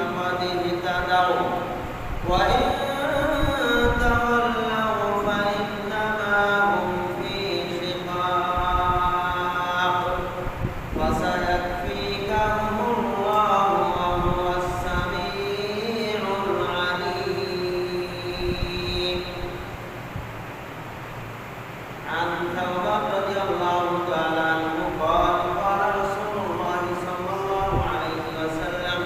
فقد اهتدوا وإن تولوا فإنما هم في شقاق فسيكفيكهم الله وهو السميع العليم. عن ثوبان رضي الله تعالى عنه قال قال رسول الله صلى الله عليه وسلم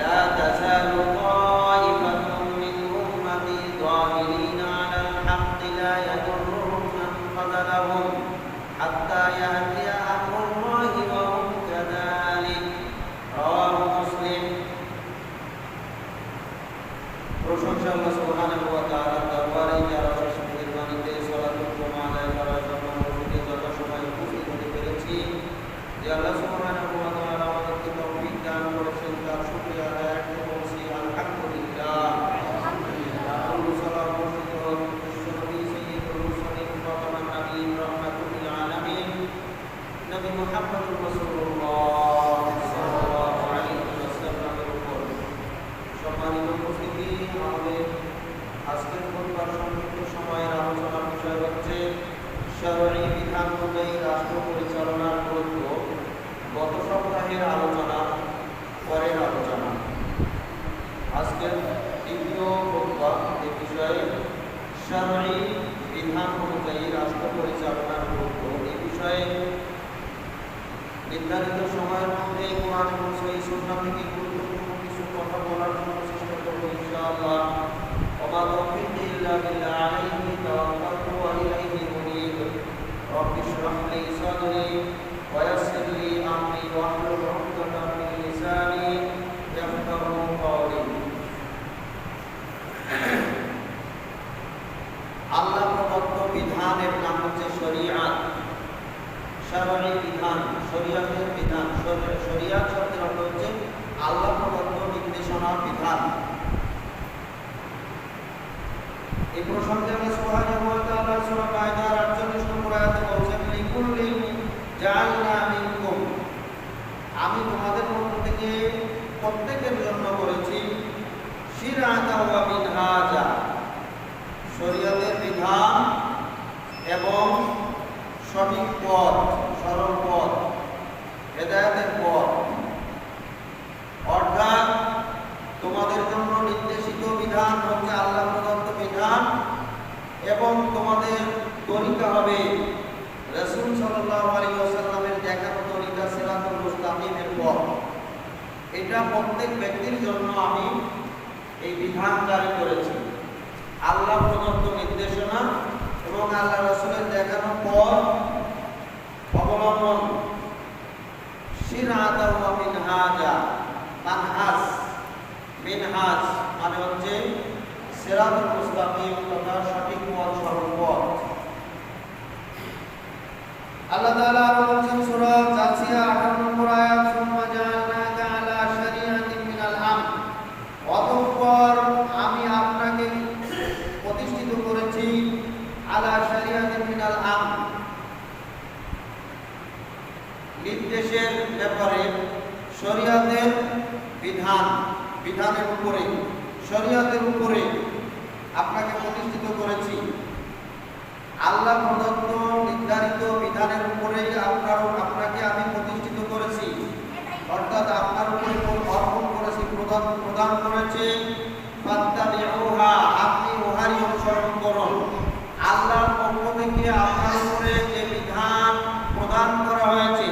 لا تزال طائفة من أمتي ظاهرين على الحق لا يضرهم من خذلهم حتى يأتي أمر الله وهم كذلك. رواه مسلم. প্রশংসা আল্লাহ সুবহানাহু ওয়া তাআলার দরবারে যারা শেষ মেহেরবানিতে সালাতুল জুমা আদায় করার জন্য মসজিদে যথাসময়ে উপস্থিত হতে পেরেছি, যে আল্লাহ সুবহানাহু ওয়া তাআলা আমাদেরকে তৌফিক দান করেছেন, তার শুকরিয়া আদায় করতে বলছি আলহামদুলিল্লাহ। আল্লাহু সালাম বর্ষিত হোক বিশ্বনবী সাইয়্যিদুল মুরসালিন ফাতামান নবীন রাহমাতুল লিল আলামিন নবী মুহাম্মদুর রাসূলুল্লাহ সাল্লাল্লাহু আলাইহি ওয়াসাল্লামের উপর। সম্মানিত উপস্থিতি, আমাদের আজকের খুতবার সংক্ষিপ্ত সময়ের আলোচনার বিষয় হচ্ছে শরঈ বিধান অনুযায়ী রাষ্ট্র পরিচালনার গুরুত্ব। গত সপ্তাহের আলোচনা পরের আলোচনা। আজকের দ্বিতীয় খুতবা এই বিষয়ে শরঈ বিধান অনুযায়ী রাষ্ট্র পরিচালনার গুরুত্ব। এই বিষয়ে নির্ধারিত সময়ের মধ্যে কোরআন এবং সহিহ সুন্নাহ থেকে গুরুত্বপূর্ণ কিছু কথা বলার জন্য চেষ্টা করব ইনশাআল্লাহ। ওমা তাওফীকি ইল্লা বিল্লাহ আলাইহি তাওয়াক্কালতু ওয়া ইলাইহি উনীব। রব্বি ইশরাহ লি সাদরি ওয়া ইয়াসসির লি আমরি ওয়াহলুল উকদাতাম মিন লিসানি ইয়াফকাহু কওলি। আল্লাহ প্রদত্ত বিধানের নাম হচ্ছে শরীআত। শরঈ বিধান, শরীয়তের বিধান। শরীয়ত শব্দের অর্থ হচ্ছে আল্লাহ প্রদত্ত নির্দেশনা, বিধান। এই প্রসঙ্গে আল্লাহ সুবহানাহু ওয়া তাআলা সূরা মাইদার ৪৮ নম্বর আয়াতে বলেছেন লিকুল্লিন জাআলনা মিনকুম, আমি তোমাদের মধ্য থেকে প্রত্যেকের জন্য করেছি শিরআতাও ওয়া মিনহাজা, শরীয়তের বিধান এবং সঠিক পথ, সরল পথ, হেদায়েতের পথ। অর্থাৎ তোমাদের জন্য নির্দেশিত বিধান হচ্ছে আল্লাহ প্রদত্ত বিধান এবং তোমাদের তরিকা হবে রাসূল সাল্লাল্লাহু আলাইহি ওয়াসাল্লামের দেখানো তরিকা, সিরাতুল মুস্তাকিমের পথ। এটা প্রত্যেক ব্যক্তির জন্য আমি এই বিধান জারি করেছি। আল্লাহ প্রদত্ত নির্দেশনা এবং আল্লাহ রাসূলের দেখানো পথ অবলম্বন। শিরআতাও ওয়া মিনহাজা, মানহাজ, মিনহাজ মানে হচ্ছে সিরাতুল মুস্তাকিম তথা সঠিক পথ, সরল পথ। আল্লাহ তাআলা বলেছেন সূরা জাসিয়া 58 নম্বর আয়াত, সুম্মা জাআলনাকা আলা শারিআতিন মিনাল আমর, অতঃপর আমি আপনাকে প্রতিষ্ঠিত করেছি আলা শারিআতিন মিনাল আমর, নির্দেশের ব্যাপারে, শরীয়তের বিধান, বিধানের উপরে, শরীয়তের উপরে আপনাকে প্রতিষ্ঠিত করেছি। আল্লাহ প্রদত্ত নির্ধারিত বিধানের উপরে আপনাকে আমি প্রতিষ্ঠিত করেছি, অর্থাৎ আপনার উপরে অর্পণ করেছি, প্রদান করেছে। ফাত্তাবিউহা, আপনি উহারই অনুসরণ করুন। আল্লাহর পক্ষ থেকে আপনার উপরে যে বিধান প্রদান করা হয়েছে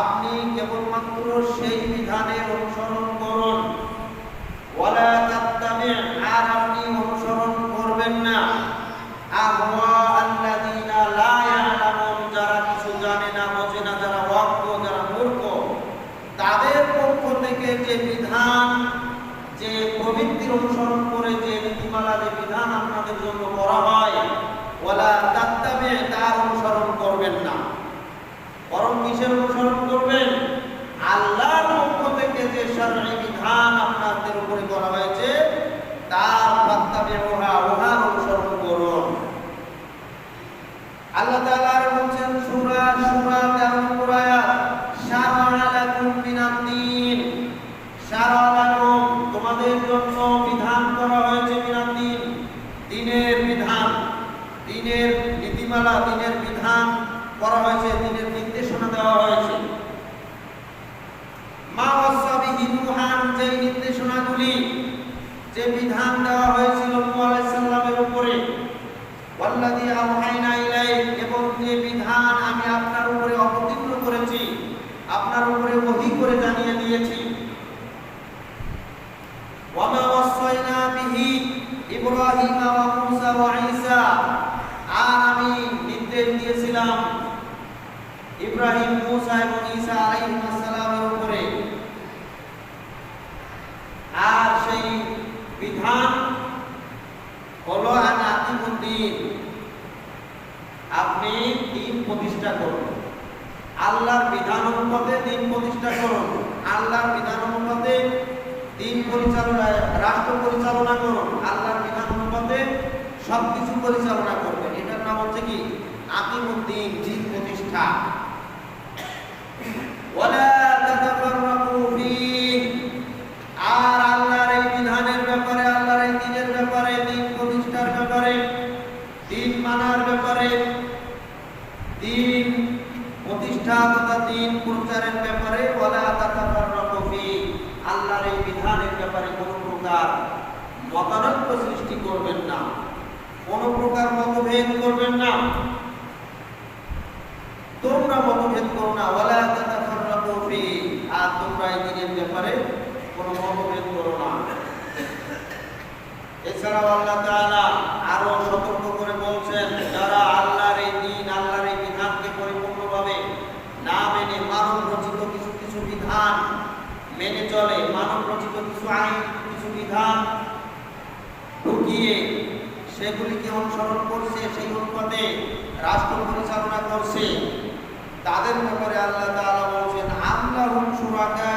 আপনি কেবলমাত্র সেই বিধানের অনুসরণ করুন। ওয়ালা তাত্তাবি', আর আপনি অনুসরণ করবেন না আহওয়া আল্লাযীনা লা ইয়ালামুন, যারা কিছু জানে না, বোঝে না, যারা অজ্ঞ, যারা মূর্খ, তাদের পক্ষ থেকে যে বিধান, যে প্রবৃত্তির অনুসরণ করে যে নীতিমালা, যে বিধান আপনাদের জন্য করা হয়, ওয়ালা তাত্তাবি', তার অনুসরণ করবেন না। বরং কিসের অনুসরণ করবেন? আল্লাহর পক্ষ থেকে যে শরঈ বিধান আপনাদের উপরে করা হয়েছে তার ফাত্তাবিউহা, উহার অনুসরণ করুন। আল্লাহ তাআলা বলেন সূরা শুরা 13 নম্বর আয়াত, শারআ লাকুম মিনাদ-দীন, শারআ লাকুম, তোমাদের জন্য বিধান করা হয়েছে মিনাদ্দিন, দ্বীনের বিধান, দ্বীনের নীতিমালা, দ্বীনের বিধান করা হয়েছে, দ্বীনের নির্দেশনা দেওয়া হয়েছে। মা ওয়াসা বিহি নূহান, যে নির্দেশনাগুলি, যে বিধান দেওয়া হয়েছিল নূহ আলাইহিস সালামের উপরে, ওয়াল্লাযী আওহাইনা ইলাইক, এবং যে বিধান আমি আপনার উপরে অবতীর্ণ করেছি, আপনার উপরে ওহী করে জানিয়ে দিয়েছি। ওয়া মা ওয়াসাইনা বিহি ইব্রাহিম ওয়া মূসা ওয়া ঈসা, আর আমি নির্দেশ দিয়েছিলাম ইব্রাহিম, মূসা এবং ঈসা আলাইহিস সালামের উপরে। আর সেই বিধান হলো আনাতিমুদ্দিন, আপনি দ্বীন প্রতিষ্ঠা করুন, আল্লাহর বিধান অনুপাতে দ্বীন প্রতিষ্ঠা করুন, আল্লাহর বিধান অনুপাতে দ্বীন পরিচালনা, রাষ্ট্র পরিচালনা করুন, আল্লাহর বিধান অনুপাতে সবকিছু পরিচালনা করবেন। এটার নাম হচ্ছে কি? আকিমুদ্দিন, দ্বীন প্রতিষ্ঠা। ওয়ালা তাতাফাররাকু ফীহি, আর আল্লাহর এই বিধানের ব্যাপারে, আল্লাহর এই দ্বীনের ব্যাপারে, দ্বীন প্রতিষ্ঠার ব্যাপারে, দ্বীন মানার ব্যাপারে, দ্বীন প্রতিষ্ঠা তথা দ্বীন প্রচারের ব্যাপারে, ওয়ালা তাতাফাররাকু ফীহি, আল্লাহর এই বিধানের ব্যাপারে কোনো প্রকার মতানৈক্য সৃষ্টি করবেন না, কোনো প্রকার মতভেদ করবেন না, তোমরা মতভেদ করো না। ওয়ালা তাতাফাররাকু ফীহি, আর তোমরা এই দ্বীনের ব্যাপারে কোনো মতভেদ করো না। এছাড়াও আল্লাহ তাআলা আরো সতর্ক করে বলছেন, যারা আল্লাহর এই দ্বীন, আল্লাহর এই বিধানকে পরিপূর্ণভাবে না মেনে মানব রচিত কিছু কিছু বিধান মেনে চলে, মানব রচিত কিছু আইন, কিছু বিধান ঢুকিয়ে সেগুলিকে অনুসরণ করছে, সেই অনুপাতে রাষ্ট্র পরিচালনা করছে, তাদের ব্যাপারে আল্লাহ তাআলা বলছেন, আল্লাহুম শুরাকা,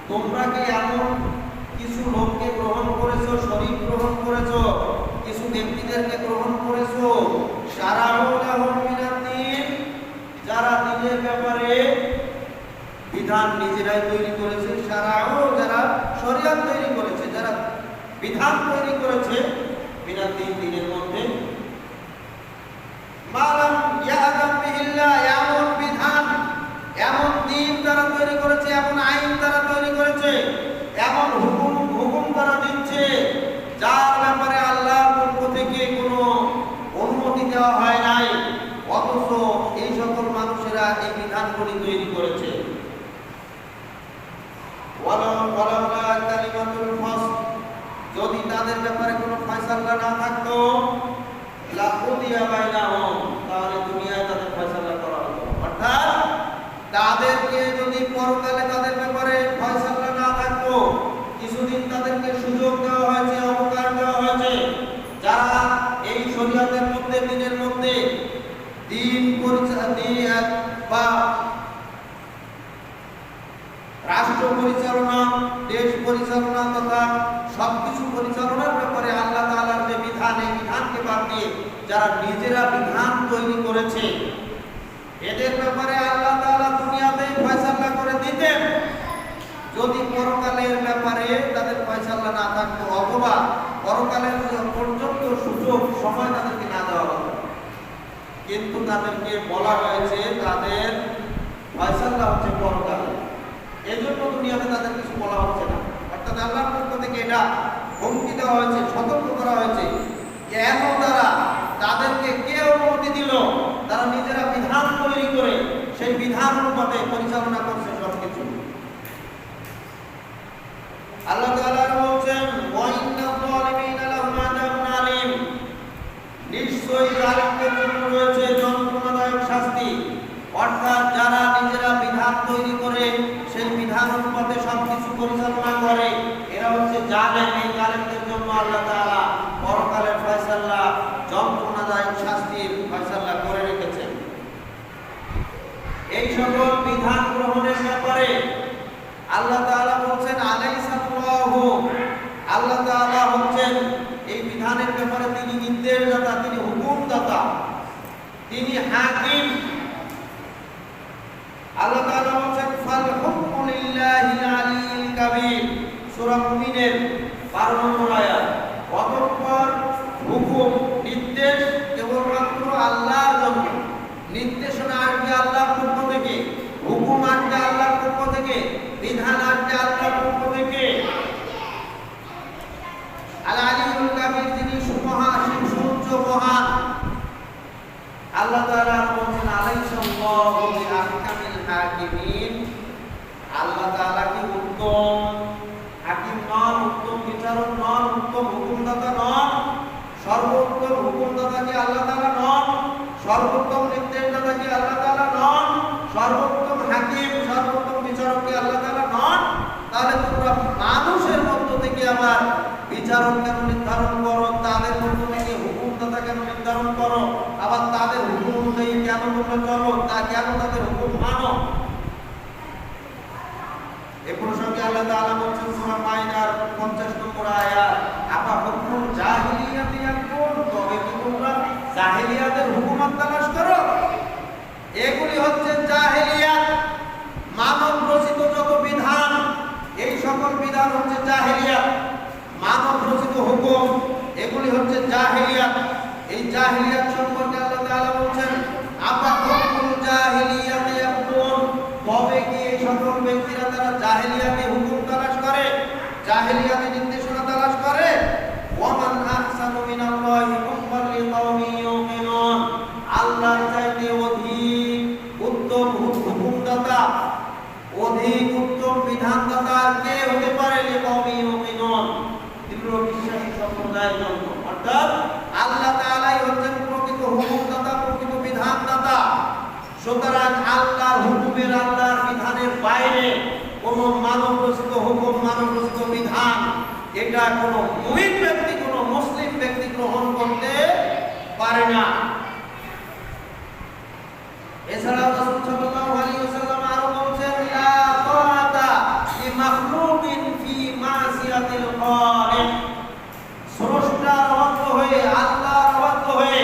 তোমরা কি এমন কিছু লোককে গ্রহণ করেছো, শরীক গ্রহণ করেছো, কিছু ব্যক্তিদেরকে গ্রহণ করেছো, শারাউ লাহুম মিনাদ্দিন, যারা দ্বীনের ব্যাপারে বিধান নিজেরাই তৈরি করেছে, শারাউ, যারা শরীয়ত তৈরি করেছে, যারা বিধান তৈরি করেছে মিনাদ্দিন, দ্বীনের মধ্যে, মালাম ইয়াযাম বিহিল্লাহ, এমন বিধান, এমন দ্বীন তারা তৈরি করেছে, এমন আইন তারা তৈরি করেছে, এমন হুকুম তারা দিচ্ছে, যার ব্যাপারে আল্লাহর পক্ষ থেকে কোনো অনুমতি দেওয়া হয় নাই, অথচ এই সকল মানুষেরা এই বিধানগুলি তৈরি করেছে। ওয়ালাউলা কালিমাতুল ফাসল, যদি তাদের ব্যাপারে কোনো ফয়সালা না থাকতো, লাকুদিয়া বাইনাহুম, তাহলে দুনিয়ায় তাদের ফয়সালা করা হতো। অর্থাৎ তাদেরকে যদি পরকালে তাদের ব্যাপারে ফয়সালা না থাকতো, কিছুদিন তাদেরকে সুযোগ দেওয়া হয়েছে, অবকাশ দেওয়া হয়েছে, যারা এই শরীয়তের মধ্যে, দ্বীনের মধ্যে দ্বীন বা রাষ্ট্র পরিচালনা, দেশ পরিচালনা তথা সবকিছু পরিচালনার ব্যাপারে আল্লাহ তাআলার যে বিধান, এই বিধানকে বাদ দিয়ে যারা নিজেরা বিধান তৈরি করেছে, এদের ব্যাপারে আল্লাহ তাআলা দুনিয়াতেই ফয়সালা করে দিতেন, যদি পরকালের ব্যাপারে তাদের ফয়সালা না থাকতো, অথবা পরকালের পর্যন্ত সুযোগ সময় তাদেরকে না দেওয়া হতো। কিন্তু তাদেরকে বলা হয়েছে তাদের ফয়সালা হচ্ছে পরকালে, এজন্য দুনিয়াতে তাদের কিছু বলা হচ্ছে না। অর্থাৎ আল্লাহর পক্ষ থেকে এটা হুমকি দেওয়া হয়েছে, সতর্ক করা হয়েছে, কেন তাদেরকে কে অনুমতি দিল, তারা নিজেরা বিধান তৈরি করে সেই বিধান অনুপাতে পরিচালনা করছে সবকিছু। আল্লাহ তাআলা বলছেন, ওয়া ইন্নাল যালিমিনা লাহুম আযাবুন আলীম, নিশ্চয়ই জালিমদের জন্য রয়েছে যন্ত্রণাদায়ক শাস্তি। অর্থাৎ যারা নিজেরা বিধান তৈরি করে সেই বিধান অনুপাতে সবকিছু পরিচালনা করে, এরা হচ্ছে জালেম। এই জালেমদের জন্য আল্লাহ তাআলা পরকালের ফয়সালা, যন্ত্রণাদায়ক শাস্তির ফয়সালা করে রেখেছেন। এই সকল বিধান গ্রহণের ব্যাপারে আল্লাহ তাআলা বলছেন, আলাইসাল্লাহু, আল্লাহ তাআলা হচ্ছেন এই বিধানের ব্যাপারে তিনি নির্দেশদাতা, তিনি হুকুমদাতা, তিনি হাকিম। আল্লাহ তাআলা বলছেন, ফাল হুকমু লিল্লাহিল আলিয়্যিল কাবীর, সূরা মুমিনের 12 নম্বর আয়াত। অতঃপর হুকুম নির্দেশ কেবলমাত্র আল্লাহর জন্য, নির্দেশনা আসবে আল্লাহর পক্ষ থেকে, হুকুম আসবে আল্লাহর পক্ষ থেকে, বিধান আসবে আল্লাহর পক্ষ থেকে। আল আলিউল কাবির, যিনি সুমহান, সুউচ্চ মহান। আল্লাহ তাআলা বলেন আলাইসাল্লাহু বিআহকামিল হাকিমিন। আল্লাহ তাআলা কি উত্তম হাকিম নন, উত্তম বিচারক নন, উত্তম হুকুমদাতা নন? সর্বোত্তম হুকুমদাতা কি আল্লাহ তাআলা নন? সর্বোত্তম নির্দেশদাতা কি আল্লাহ তাআলা নন? সর্বোত্তম হাকিম, সর্বোত্তম বিচারক কি আল্লাহ তাআলা নন? তাহলে তোমরা মানুষের মধ্য থেকে আবার বিচারক কেন নির্ধারণ করো, তাদের মধ্য থেকে হুকুমদাতা কেন নির্ধারণ করো, আবার তাদের হুকুম অনুযায়ী কেন তোমরা চলো, তা কেন তাদের হুকুম মানো? এই প্রসঙ্গে আল্লাহ তাআলা বলেছেন সূরা মাইদার 50 নম্বর আয়াত, আপা হুকুম জাহিলিয়াতি ইয়াকুন, তবে কি তোমরা জাহিলিয়াতের হুকুমত তালাশ করো? এগুলি হচ্ছে জাহিলিয়াত, মানব রচিত যত বিধান, এই সকল বিধান হচ্ছে জাহিলিয়াত। মানব রচিত হুকুম, এগুলি হচ্ছে জাহিলিয়াত। এই জাহিলিয়াত সম্পর্কে আল্লাহ তাআলা বলেন আপা হুকুম জাহিলিয়াতি ইয়াকুন, তবে কি এই সকল ব্যক্তিরা তারা জাহিলিয়াতে হুকুম তালাশ করে, জাহিলিয়াতে নির্দেশনা তালাশ করে? ওয়ামান আহসানু মিনাল্লাহি হুকমান লিকাওমিন ইউকিনুন, আল্লাহর চাইতে অধিক উত্তম হুকুমদাতা, অধিক উত্তম বিধানদাতা কে হতে পারে? লিকাওমিন ইউকিনুন, দৃঢ় বিশ্বাসী সম্প্রদায়ের জন্য। অর্থাৎ আল্লাহ তাআলাই হচ্ছেন প্রকৃত হুকুমদাতা, প্রকৃত বিধানদাতা। সুতরাং আল্লাহর হুকুমের, আল্লাহর বিধানের বাইরে কোন মানব রচিত হুকুম, মানব রচিত বিধান, এটা কোন মুমিন ব্যক্তি, কোন মুসলিম ব্যক্তি গ্রহণ করতে পারে না। এছাড়াও রাসূল সাল্লাল্লাহু আলাইহি ওয়াসাল্লাম আরো বলেছেন লা তাআতা লিমাখলুকিন ফি মাসিয়াতিল খালিক, স্রষ্টার অবাধ্য হয়ে, আল্লাহর অবাধ্য হয়ে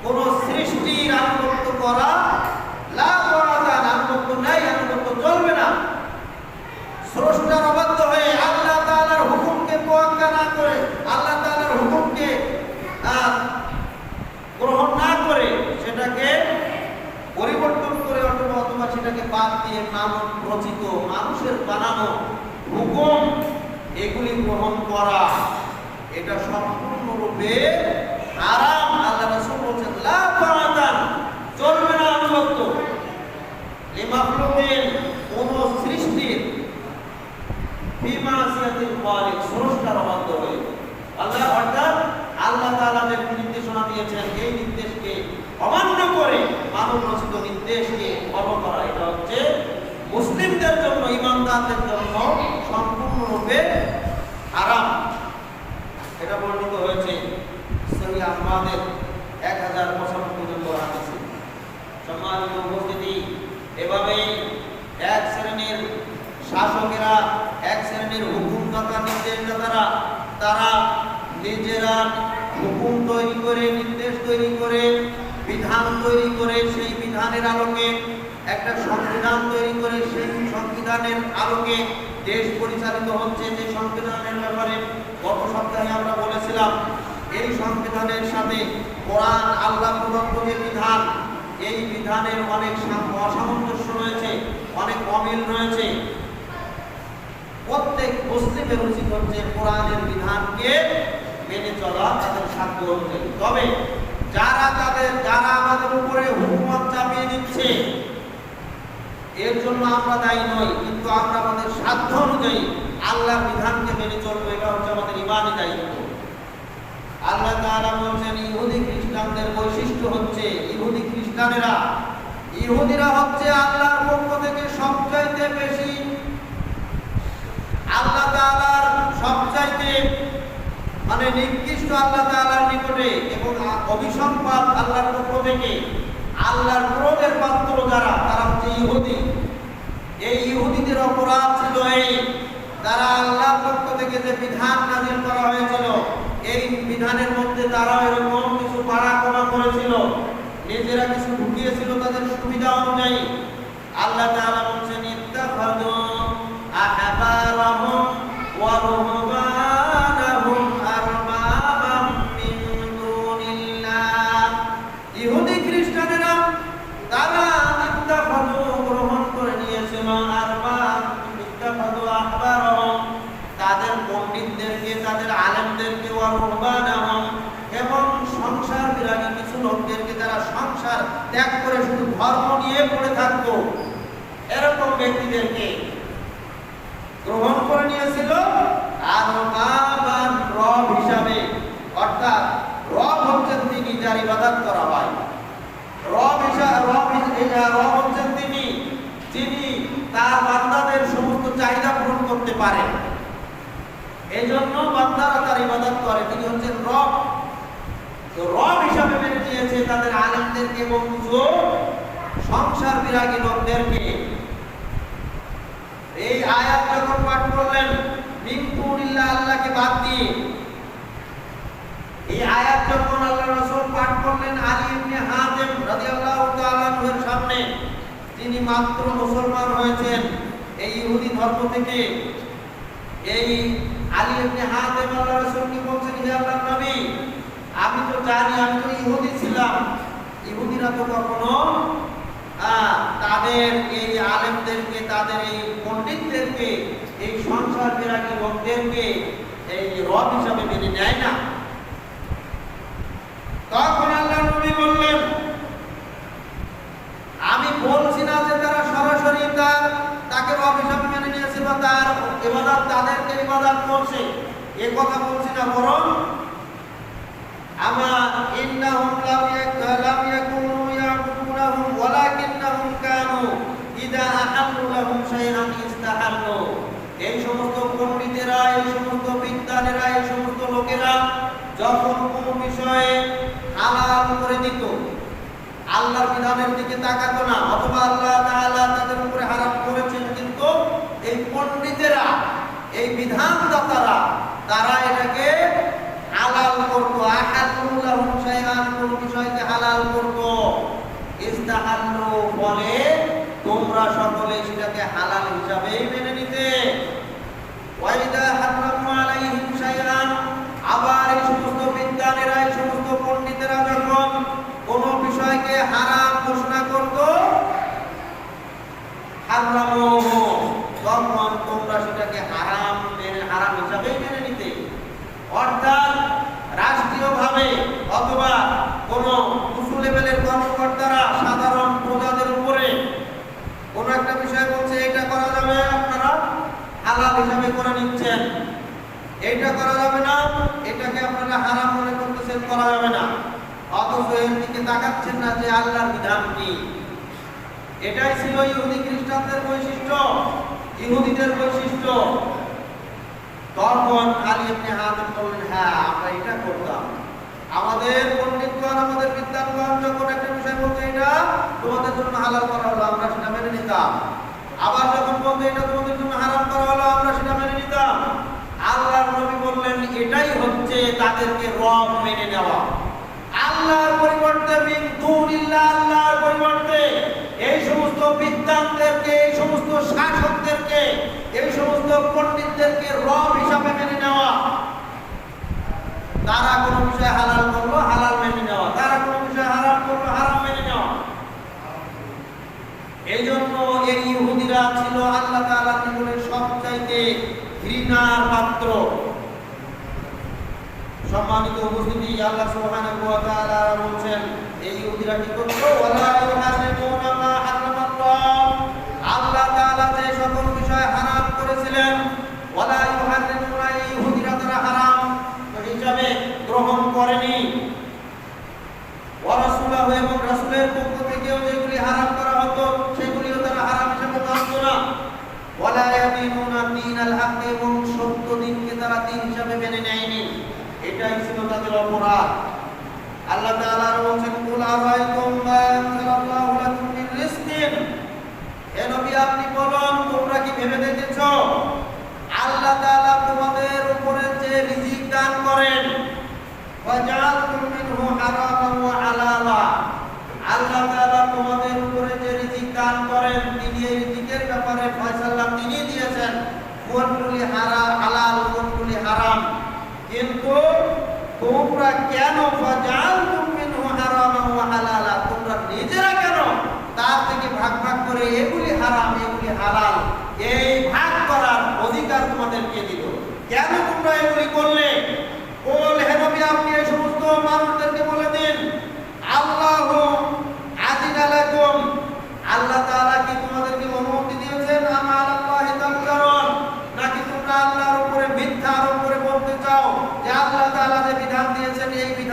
কোন সৃষ্টির আনুগত্য করা, লা তাআতা, আনুগত্য নাই, আনুগত্য চলবে না। স্রষ্টার অবাধ্য হয়ে আল্লাহ তাআলার হুকুমকে তোয়াক্কা না করে, আল্লাহ তাআলার হুকুমকে গ্রহণ না করে, সেটাকে পরিবর্তন করে অথবা সেটাকে বাদ দিয়ে মানব রচিত, মানুষের বানানো হুকুম এগুলি গ্রহণ করা, এটা সম্পূর্ণরূপে হারাম। আল্লাহ রাসূল বলেছেন লা তাআতা, চলবে না আনুগত্য লিমাখলুকিন, কোন সৃষ্টির, ফি মাসিয়াতিল খালিক, স্রষ্টার অবাধ্য হয়ে। আল্লাহ অর্থাৎ আল্লাহ তাআলা যে নির্দেশনা দিয়েছেন, এই নির্দেশকে অমান্য করে মানব রচিত নির্দেশকে ফলো করা, এটা হচ্ছে মুসলিমদের জন্য, ঈমানদারদের জন্য সম্পূর্ণরূপে হারাম। এটা বর্ণিত হয়েছে সহিহ আহমদের 1095 নম্বর হাদিসে। সম্মানিত উপস্থিতি, এভাবেই এক শ্রেণীর শাসকেরা, এক শ্রেণীর হুকুমদাতা, নির্দেশদাতারা, তারা নিজেরা হুকুম তৈরি করে, নির্দেশ তৈরি করে, বিধান তৈরি করে, সেই বিধানের আলোকে একটা সংবিধান তৈরি করে, সেই সংবিধানের আলোকে দেশ পরিচালিত হচ্ছে। যে সংবিধানের ব্যাপারে গত সপ্তাহে আমরা বলেছিলাম, এই সংবিধানের সাথে কোরআন, আল্লাহ প্রদত্ত যে বিধান, এই বিধানের অনেক অসামঞ্জস্য রয়েছে, অনেক অমিল রয়েছে। প্রত্যেক মুসলিমের উচিত হচ্ছে কোরআনের বিধানকে মেনে চলা, তাদের সাধ্য অনুযায়ী। তবে যারা আমাদের উপরে হুকুমত চাপিয়ে দিচ্ছে, এর জন্য আমরা দায়ী নই, কিন্তু আমরা আমাদের সাধ্য অনুযায়ী আল্লাহর বিধানকে মেনে চলবো, এটা হচ্ছে আমাদের ঈমানি দায়িত্ব। আল্লাহ তাআলা বলেন ইহুদি খ্রিস্টানদের বৈশিষ্ট্য হচ্ছে, ইহুদিরা হচ্ছে আল্লাহর পক্ষ থেকে সবচাইতে বেশি, আল্লাহ তাআলার সবচাইতে নিকৃষ্ট, আল্লাহ তাআলার নিকটে এবং অভিসম্পাদ আল্লাহর পক্ষ থেকে, আল্লাহর ক্রোধের পাত্র যারা, তারা হচ্ছে ইহুদি। এই ইহুদিদের অপরাধ ছিল এই, তারা আল্লাহর পক্ষ থেকে যে বিধান নাযিল করা হয়েছিল, এই বিধানের মধ্যে তারা এরকম কিছু পারাকমা করেছিল, নিজেরা কিছু ঢুকিয়েছিল তাদের সুবিধা অনুযায়ী। আল্লাহ তাআলা বলেন ইত্তাখাযু আহবারহুম রুহবানাহুম, এবং সংসার বিরাগী কিছু লোকদেরকে যারা সংসার ত্যাগ করে শুধু ধর্ম নিয়ে পড়ে থাকতো, এরকম ব্যক্তিদেরকে গ্রহণ করে নিয়েছিল আর রব হিসাবে। অর্থাৎ রব হচ্ছেন তিনি যার ইবাদত করা হয়। রব হচ্ছেন তিনি যিনি তার বান্দাদের সমস্ত চাহিদা পূরণ করতে পারেন, এই জন্য বান্দারা তার ইবাদত করে। তিনি হচ্ছেন রব। তো রব হিসাবে মেনে নিয়েছে তাদের আলেমদেরকে এবং কিছু সংসার বিরাগী লোকদেরকে। এই আয়াত যখন পাঠ করলেন মিন দুনিল্লাহ, আল্লাহকে বাদ দিয়ে, এই আয়াত যখন আল্লাহ রাসূল পাঠ করলেন আলী ইবনে হাতেম রাদিয়াল্লাহু তাআলা আনহুর সামনে, তিনি মাত্র মুসলমান হয়েছেন এই ইহুদি ধর্ম থেকে। এই আলী ইবনে হাতেম আল্লাহ রাসূলকে বলছেন, হে আল্লাহর নবী, আমি তো জানি, আমি তো ইহুদি ছিলাম। ইহুদিরা তো কখনো তাদের এই আলেমদেরকে, তাদের এই পণ্ডিতদেরকে, এই সংসার বিরাগী লোকদেরকে এই রব হিসাবে মেনে নেয় না। তখন আল্লাহ নবী বললেন, আমি বলছি না যে তারা সরাসরি তাকে রব হিসাবে মেনে নিয়েছে বা তার ইবাদত, তাদেরকে ইবাদত করছে, এ কথা বলছি না, বরং আমা ইন্নাহুম লাম ইয়াকুনু ইয়াবুদুনাহুম ওয়ালাকিন্নাহুম কানু ইযা আহাল্লু লাহুম শাইআন ইস্তাহাল্লু। এই সমস্ত পণ্ডিতেরা, এই সমস্ত বিদ্বানেরা, এই সমস্ত লোকেরা যখন কোনো বিষয়ে হালাল করে দিত, আল্লাহর বিধানের দিকে তাকাতো না, অথবা আল্লাহ তাআলা তাদের উপরে হারাম করেছেন, কিন্তু এই পণ্ডিতেরা, এই বিধানদাতারা, তারা এটাকে হালাল করতো। আহাল্লু লাহুম শাইআন, কোন বিষয়কে হালাল করতো। ইস্তাহাল্লু বলে তোমরা সকলে সেটাকে হালাল হিসাবেই মেনে নিতে। ওয়াইদা হারামু আলাইহিম শাইআন, আবার এই সমস্ত বিদ্বানেরা, এই সমস্ত পণ্ডিতেরা যখন কোন বিষয়কে হারাম ঘোষণা করত, হারামুহু, তখন তোমরা সেটাকে হারাম হিসাবেই মেনে নিতে। অর্থাৎ রাষ্ট্রীয়ভাবে অথবা কোন উঁচু লেভেলের কর্মকর্তারা সাধারণ প্রজাদের উপরে কোন একটা বিষয় বলছে এটা করা যাবে, আপনারা হালাল হিসাবে করে নিচ্ছেন, এইটা করা যাবে না, এটাকে আপনারা হারাম মনে করতেছেন, করা যাবে না, অথচ এর দিকে তাকাচ্ছেন না যে আল্লাহর বিধান কি। এটাই ছিল ইহুদি খ্রিস্টানদের বৈশিষ্ট্য, ইহুদিদের বৈশিষ্ট্য। তখন আলী ইবনে হাতেম বললেন, হ্যাঁ আমরা এটা করতাম। আমাদের পণ্ডিতগণ, আমাদের বিদ্বানগণ যখন একটা বিষয় বলতে এটা তোমাদের জন্য হালাল করা হলো, আমরা সেটা মেনে নিতাম। আবার যখন বলতে এটা তোমাদের জন্য হারাম করা হলো, আমরা সেটা মেনে নিতাম। আল্লাহর নবী বললেন, এটাই হচ্ছে তাদেরকে রব মেনে নেওয়া। আল্লাহর পরিবর্তে মিন দুনিল্লাহ, আল্লাহর পরিবর্তে এই সমস্ত বিদ্বানদেরকে, এই সমস্ত শাসকদেরকে, এই সমস্ত পণ্ডিতদেরকে রব হিসাবে মেনে নেওয়া। তারা কোনো বিষয় হালাল করলো, হালাল মেনে নেওয়া, তারা কোনো বিষয় হারাম করলো, হারাম মেনে নেওয়া। এই জন্য এই ইহুদিরা ছিল আল্লাহ তাআলার নিকটে সবচাইতে ঘৃণার পাত্র। সম্মানিত উপস্থিতি, আল্লাহ সুবহানাহু ওয়া তাআলা বলেন, এই ইহুদিরা কি করতো? ওয়ালা ইউহারিমুনা মা হারামাল্লাহ, আল্লাহ তাআলা যে সকল বিষয় হারাম করেছিলেন, ওয়ালা ইউহারিমুনা, এই ইহুদিরা তারা হারাম হিসাবে গ্রহণ করেনি। ওয়া রাসূলুহু, এবং রাসূলের পক্ষ থেকেও যেগুলি হারাম করা হতো সেগুলিও তারা হারাম হিসেবে মানতো না। ওয়ালা ইয়াদিনুনা দীনাল হক, এবং সত্য দিনকে তারা দিন হিসাবে মেনে নেয়নি। এটাই ছিল তাদের অপরাধ। আল্লাহ তাআলা বলেন, কুল আরাইতুম মা আনজালাল্লাহু লাকুম মিন রিজকিন, হে নবী আপনি বলুন, তোমরা কি ভেবে দেখেছো আল্লাহ তাআলা তোমাদের উপরে যে রিজিক দান করেন, ওয়াজআলতুম মিনহু হারামান ওয়া হালালা, আল্লাহ তাআলা তোমাদের উপরে যে রিজিক দান করেন, তিনি এই রিজিকের ব্যাপারে ফয়সালা তিনি দিয়েছেন, কোনগুলি হালাল, কোনগুলি হারাম। কিন্তু তোমরা কেন ফাজালতুম মিনহু হারামান ওয়া হালালা, তোমরা নিজেরা কেন তার থেকে ভাগ ভাগ করে এগুলি হারাম, এগুলি হালাল, এই ভাগ করার অধিকার তোমাদেরকে দিল? কেন তোমরা এগুলি করলে? বল,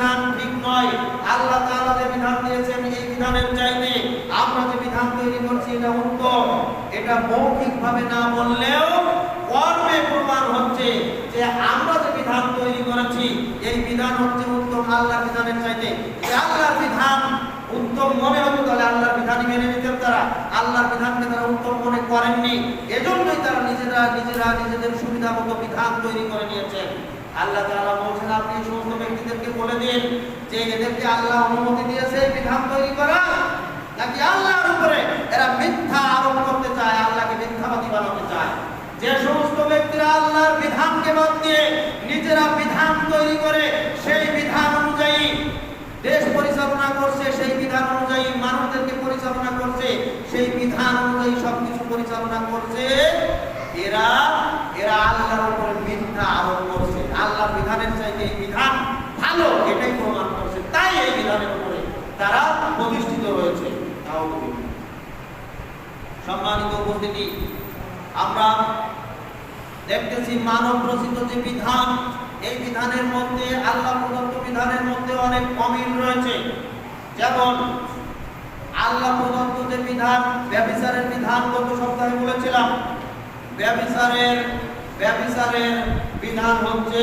বিধান ঠিক নয়। আল্লাহ তাআলা যে বিধান দিয়েছেন এই বিধানের চাইতে আমরা যে বিধান তৈরি করছি এটা উত্তম। এটা মৌখিকভাবে না বললেও কর্মে প্রমাণ হচ্ছে যে আমরা যে বিধান তৈরি করেছি এই বিধান হচ্ছে উত্তম আল্লাহর বিধানের চাইতে। যে আল্লাহর বিধান উত্তম মনে হতো তাহলে আল্লাহর বিধানই মেনে নিতেন তারা। আল্লাহর বিধানকে তারা উত্তম মনে করেননি, এজন্যই তারা নিজেদের সুবিধা মতো বিধান তৈরি করে নিয়েছেন। আল্লাহ তাআলা বলছেন আপনি সমস্ত ব্যক্তিদেরকে বলে দিন যে এদেরকে আল্লাহ অনুমতি দিয়েছে বিধান তৈরি করা, নাকি আল্লাহর উপরে এরা মিথ্যা আরোপ করতে চায়, আল্লাহকে মিথ্যাবাদী বানাতে চায়। যে সমস্ত ব্যক্তিরা আল্লাহর বিধানকে বাদ দিয়ে নিজেরা বিধান তৈরি করে সেই বিধান অনুযায়ী দেশ পরিচালনা করছে, সেই বিধান অনুযায়ী মানুষদেরকে পরিচালনা করছে, সেই বিধান অনুযায়ী সবকিছু পরিচালনা করছে, এরা আল্লাহর উপরে মিথ্যা আরোপ করছে। আল্লাহর বিধানের চাইতে এই বিধান ভালো এটাই প্রমাণ করছে, তাই এই বিধানের উপরে তারা প্রতিষ্ঠিত হয়েছে। সম্মানিত উপস্থিতি, আমরা দেখতেছি মানব রচিত যে বিধান, এই বিধানের মধ্যে আল্লাহ প্রদত্ত বিধানের মধ্যে অনেক অমিল রয়েছে। যেমন আল্লাহ প্রদত্ত যে বিধান, ব্যভিচারের বিধান গত সপ্তাহে বলেছিলাম, ব্যভিচারের বিধান হচ্ছে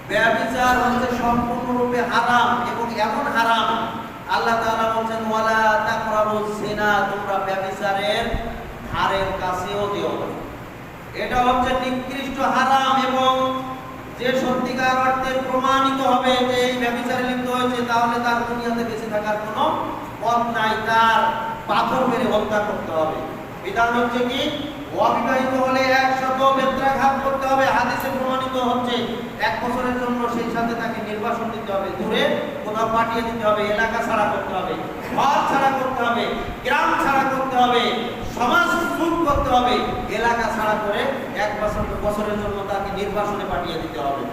ব্যভিচার হচ্ছে সম্পূর্ণরূপে হারাম এবং এমন হারাম আল্লাহ তাআলা বলেন ওয়ালা তাকরাবুজ জিনা, তোমরা ব্যভিচারের ধারের কাছেও যেও না। এটা হচ্ছে নিকৃষ্ট হারাম এবং যে সত্যিকার অর্থে প্রমাণিত হবে যে এই ব্যভিচারে লিপ্ত হয়েছে তাহলে তার দুনিয়াতে বেঁচে থাকার কোনো পথ নাই, তার পাথর মেরে হত্যা করতে হবে। বিধান হচ্ছে কি অবিবাহিত হলে 100 বেত্রাঘাত করতে হবে। হাদিসে প্রমাণিত হচ্ছে 1 বছরের জন্য সেই সাথে তাকে নির্বাসন দিতে হবে, দূরে কোথাও পাঠিয়ে দিতে হবে, এলাকা ছাড়া করতে হবে, ঘর ছাড়া করতে হবে, গ্রাম ছাড়া করতে হবে, সমাজ সুখ করতে হবে, এলাকা ছাড়া করে 1 বছরের জন্য তাকে নির্বাসনে পাঠিয়ে দিতে হবে।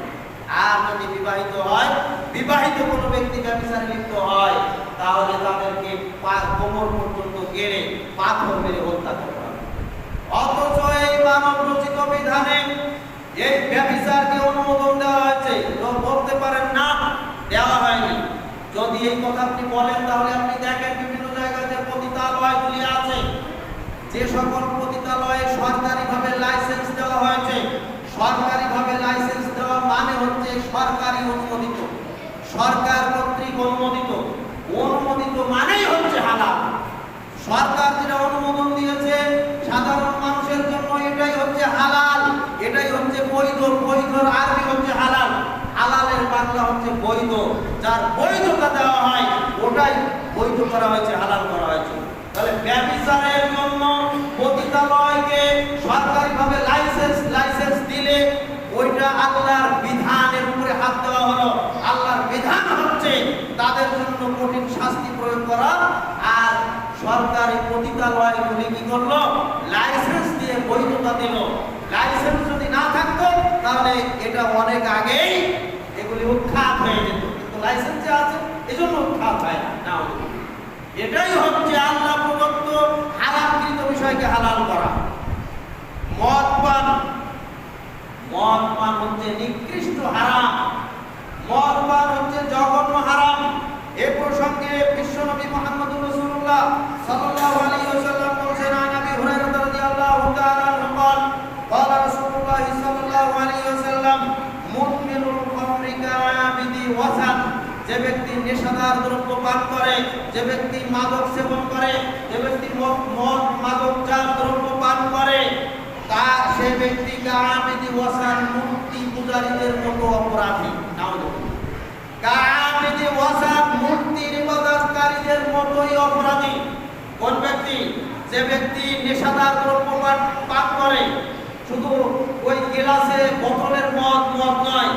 আর যদি বিবাহিত হয়, বিবাহিত কোনো ব্যক্তি ব্যভিচারে লিপ্ত হয় তাহলে তাদেরকে কোমর পর্যন্ত গেড়ে পাথর মেরে হত্যা করতে হবে। অথচ এই মানব রচিত বিধানে এই ব্যভিচারকে অনুমোদন দেওয়া হয়েছে। তো বলতে পারেন না দেওয়া হয়নি। যদি এই কথা আপনি বলেন তাহলে আপনি দেখেন বিভিন্ন জায়গায় যে পতিতালয়গুলি আছে, যে সকল পতিতালয়ে সরকারিভাবে লাইসেন্স দেওয়া হয়েছে, সরকারিভাবে লাইসেন্স দেওয়া মানে হচ্ছে সরকারি অনুমোদিত, সরকার কর্তৃক অনুমোদিত, অনুমোদিত মানেই হচ্ছে হালাল। সরকার যেটা অনুমোদন দিয়েছে সাধারণ মানুষের জন্য এটাই হচ্ছে হালাল, এটাই হচ্ছে বৈধ। বৈধর আরবি হচ্ছে হালাল, হালালের বাংলা হচ্ছে বৈধ। যার বৈধতা দেওয়া হয় ওটাই বৈধ করা হয়েছে, হালাল করা হয়েছে। তাহলে ব্যভিচারের জন্য পতিতালয়কে সরকারিভাবে লাইসেন্স দিলে ওইটা আল্লাহর বিধানের উপরে হাত দেওয়া হলো। আল্লাহর বিধান হচ্ছে তাদের জন্য কঠিন শাস্তি প্রয়োগ করা, আর সরকারি পতিতালয়গুলি কি করলো? লাইসেন্স দিয়ে বৈধতা দিল। লাইসেন্স যদি না থাকতো তাহলে এটা অনেক আগেই এগুলি উৎখাত হয়ে যেত, কিন্তু লাইসেন্স যে আছে এজন্য উৎখাত হয় না। এটাই হচ্ছে আল্লাহ প্রদত্ত হারামকৃত বিষয়কে হালাল করা। মদ পান হচ্ছে নিকৃষ্ট হারাম, মদ পান হচ্ছে জঘন্য হারাম। এ প্রসঙ্গে বিশ্বনবী মুহাম্মদুর রাসূলুল্লাহ সাল্লাল্লাহু আলাইহি ওয়াসাল্লাম বলেছেন, আবি হুরায়রা রাদিয়াল্লাহু তাআলা আনহু قال قال رسول الله صلى الله عليه وسلم مدمن الخمر كعابد وثن, যে ব্যক্তি নেশাদার দ্রব্য পান করে, যে ব্যক্তি মাদক সেবন করে, যে ব্যক্তি মদ মাদকজাত দ্রব্য পান করে, তার সে ব্যক্তি কাআবিদি ওয়াসান, মূর্তি পূজারীদের মতো অপরাধী। কাআবিদি ওয়াসান, মূর্তির ইবাদতকারীদের মতোই অপরাধী। কোন ব্যক্তি? যে ব্যক্তি নেশাদার দ্রব্য পান করে, শুধু ওই গ্লাসে বোতলের মদ নয়,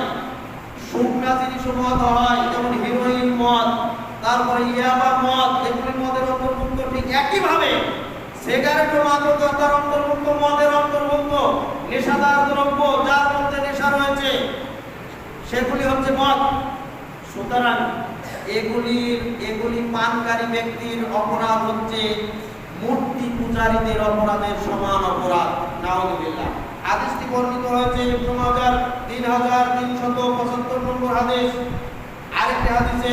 শুকনা জিনিসও মদ হয়, যেমন হিরোইন মদ, তারপরে ইয়াবা মদ, এগুলি মদের অন্তর্ভুক্ত। ঠিক একইভাবে সিগারেটও মাদকতার অন্তর্ভুক্ত, মদের অন্তর্ভুক্ত। নেশাদার দ্রব্য যার মধ্যে নেশা রয়েছে সেগুলি হচ্ছে মদ। সুতরাং এগুলি পানকারী ব্যক্তির অপরাধ হচ্ছে মূর্তি পূজারীদের অপরাধের সমান অপরাধ। নাউযুবিল্লাহ। হাদিসটি বর্ণিত হয়েছে ইবনে মাজাহ 3300 হাদিস। আরেকটি হাদিসে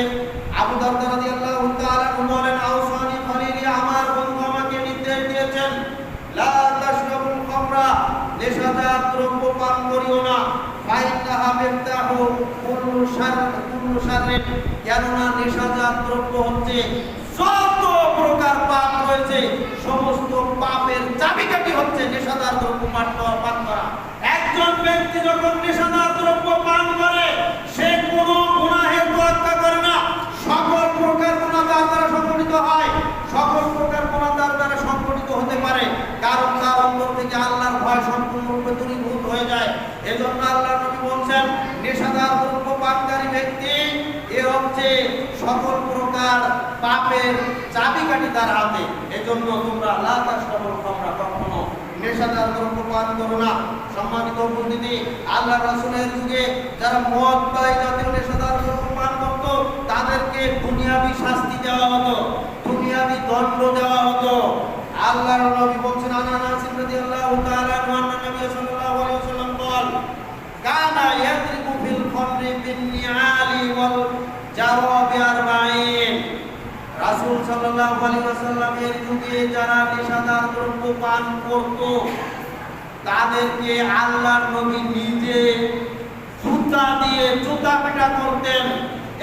আবু দারদা রাদিয়াল্লাহু তাআলা বলেন, আউসানি খলিলি, আমার বন্ধু আমাকে নির্দেশ দিয়েছেন, লা তাশরাবুল খামরা, নেশাজাত দ্রব্য পান করিও না, ফাইন্নাহা মিফতাহু কুল্লু শাররিন, কেননা নেশাজাত দ্রব্য হচ্ছে যত প্রকার পাপ রয়েছে সমস্ত পাপের চাবিকাঠি হচ্ছে নেশাদার দ্রব্য পান করা। একজন ব্যক্তি যখন নেশাদার দ্রব্য পান করে সে কোনো গুনাহের তোয়াক্কা করে না, সকল প্রকার গুনাহ তার দ্বারা সংঘটিত হয়, সকল প্রকার গুনাহ তার দ্বারা সংঘটিত হতে পারে, কারণ তার অন্তর থেকে আল্লাহর ভয় সম্পূর্ণরূপে দূরীভূত হয়ে যায়। এজন্য আল্লাহর নবী বলেন, নেশাদার দ্রব্য পানকারী ব্যক্তি এ হচ্ছে সকল প্রকার পাপের চাবিকাঠি তার হাতে। এজন্য তোমরা লা তাশরাবুল খামরা, কখনো নেশাদার দ্রব্য পান করো না। সম্মানিত উপস্থিতি, আল্লাহ রাসূলের যুগে যারা মদ বা এই জাতীয় নেশাদার দ্রব্য পান করত তাদেরকে দুনিয়াবি শাস্তি দেওয়া হতো, দুনিয়াবি দণ্ড দেওয়া হতো। আল্লাহর নবী বলেন, আনাস রাদিয়াল্লাহু তাআলা আনহু নবী সাল্লাল্লাহু আলাইহি ওয়াসাল্লাম বলেন, কানা ইয়াদরিবু ফিল খামরি বিন নিআলি ওয়াল জারাবি আরবাঈন। রাসূল সাল্লাল্লাহু আলাইহি ওয়াসাল্লামের যুগে যারা নেশাদার দ্রব্য পান করত তাদেরকে আল্লাহর নবী নিজে জুতা দিয়ে জুতা পেটা করতেন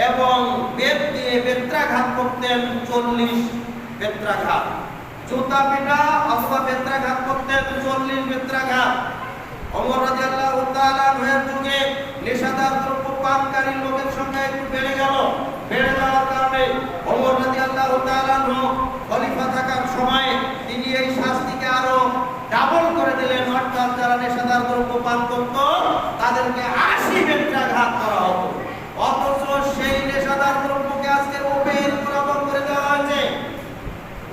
এবং বেত দিয়ে বেত্রাঘাত করতেন, 40 বেত্রাঘাত। জুতা পেটা অথবা বেত্রাঘাত করতেন, 40 বেত্রাঘাত। ওমর রাদিয়াল্লাহু তাআলা আনহুর যুগে নেশাদার দ্রব্য পানকারী লোকের সংখ্যা একটু বেড়ে গেল। বেড়ে যাওয়ার কারণে ওমর রাদিয়াল্লাহু তাআলা আনহু খলিফা থাকার সময় তিনি এই শাস্তিকে আরো ডাবল করে দিলেন, অর্থাৎ যারা নেশাদার দ্রব্য পান করত তাদেরকে 80 বেত্রাঘাত করা হতো। অথচ সেই নেশাদার দ্রব্যকে আজকে ওপেন করে দেওয়া হয়েছে,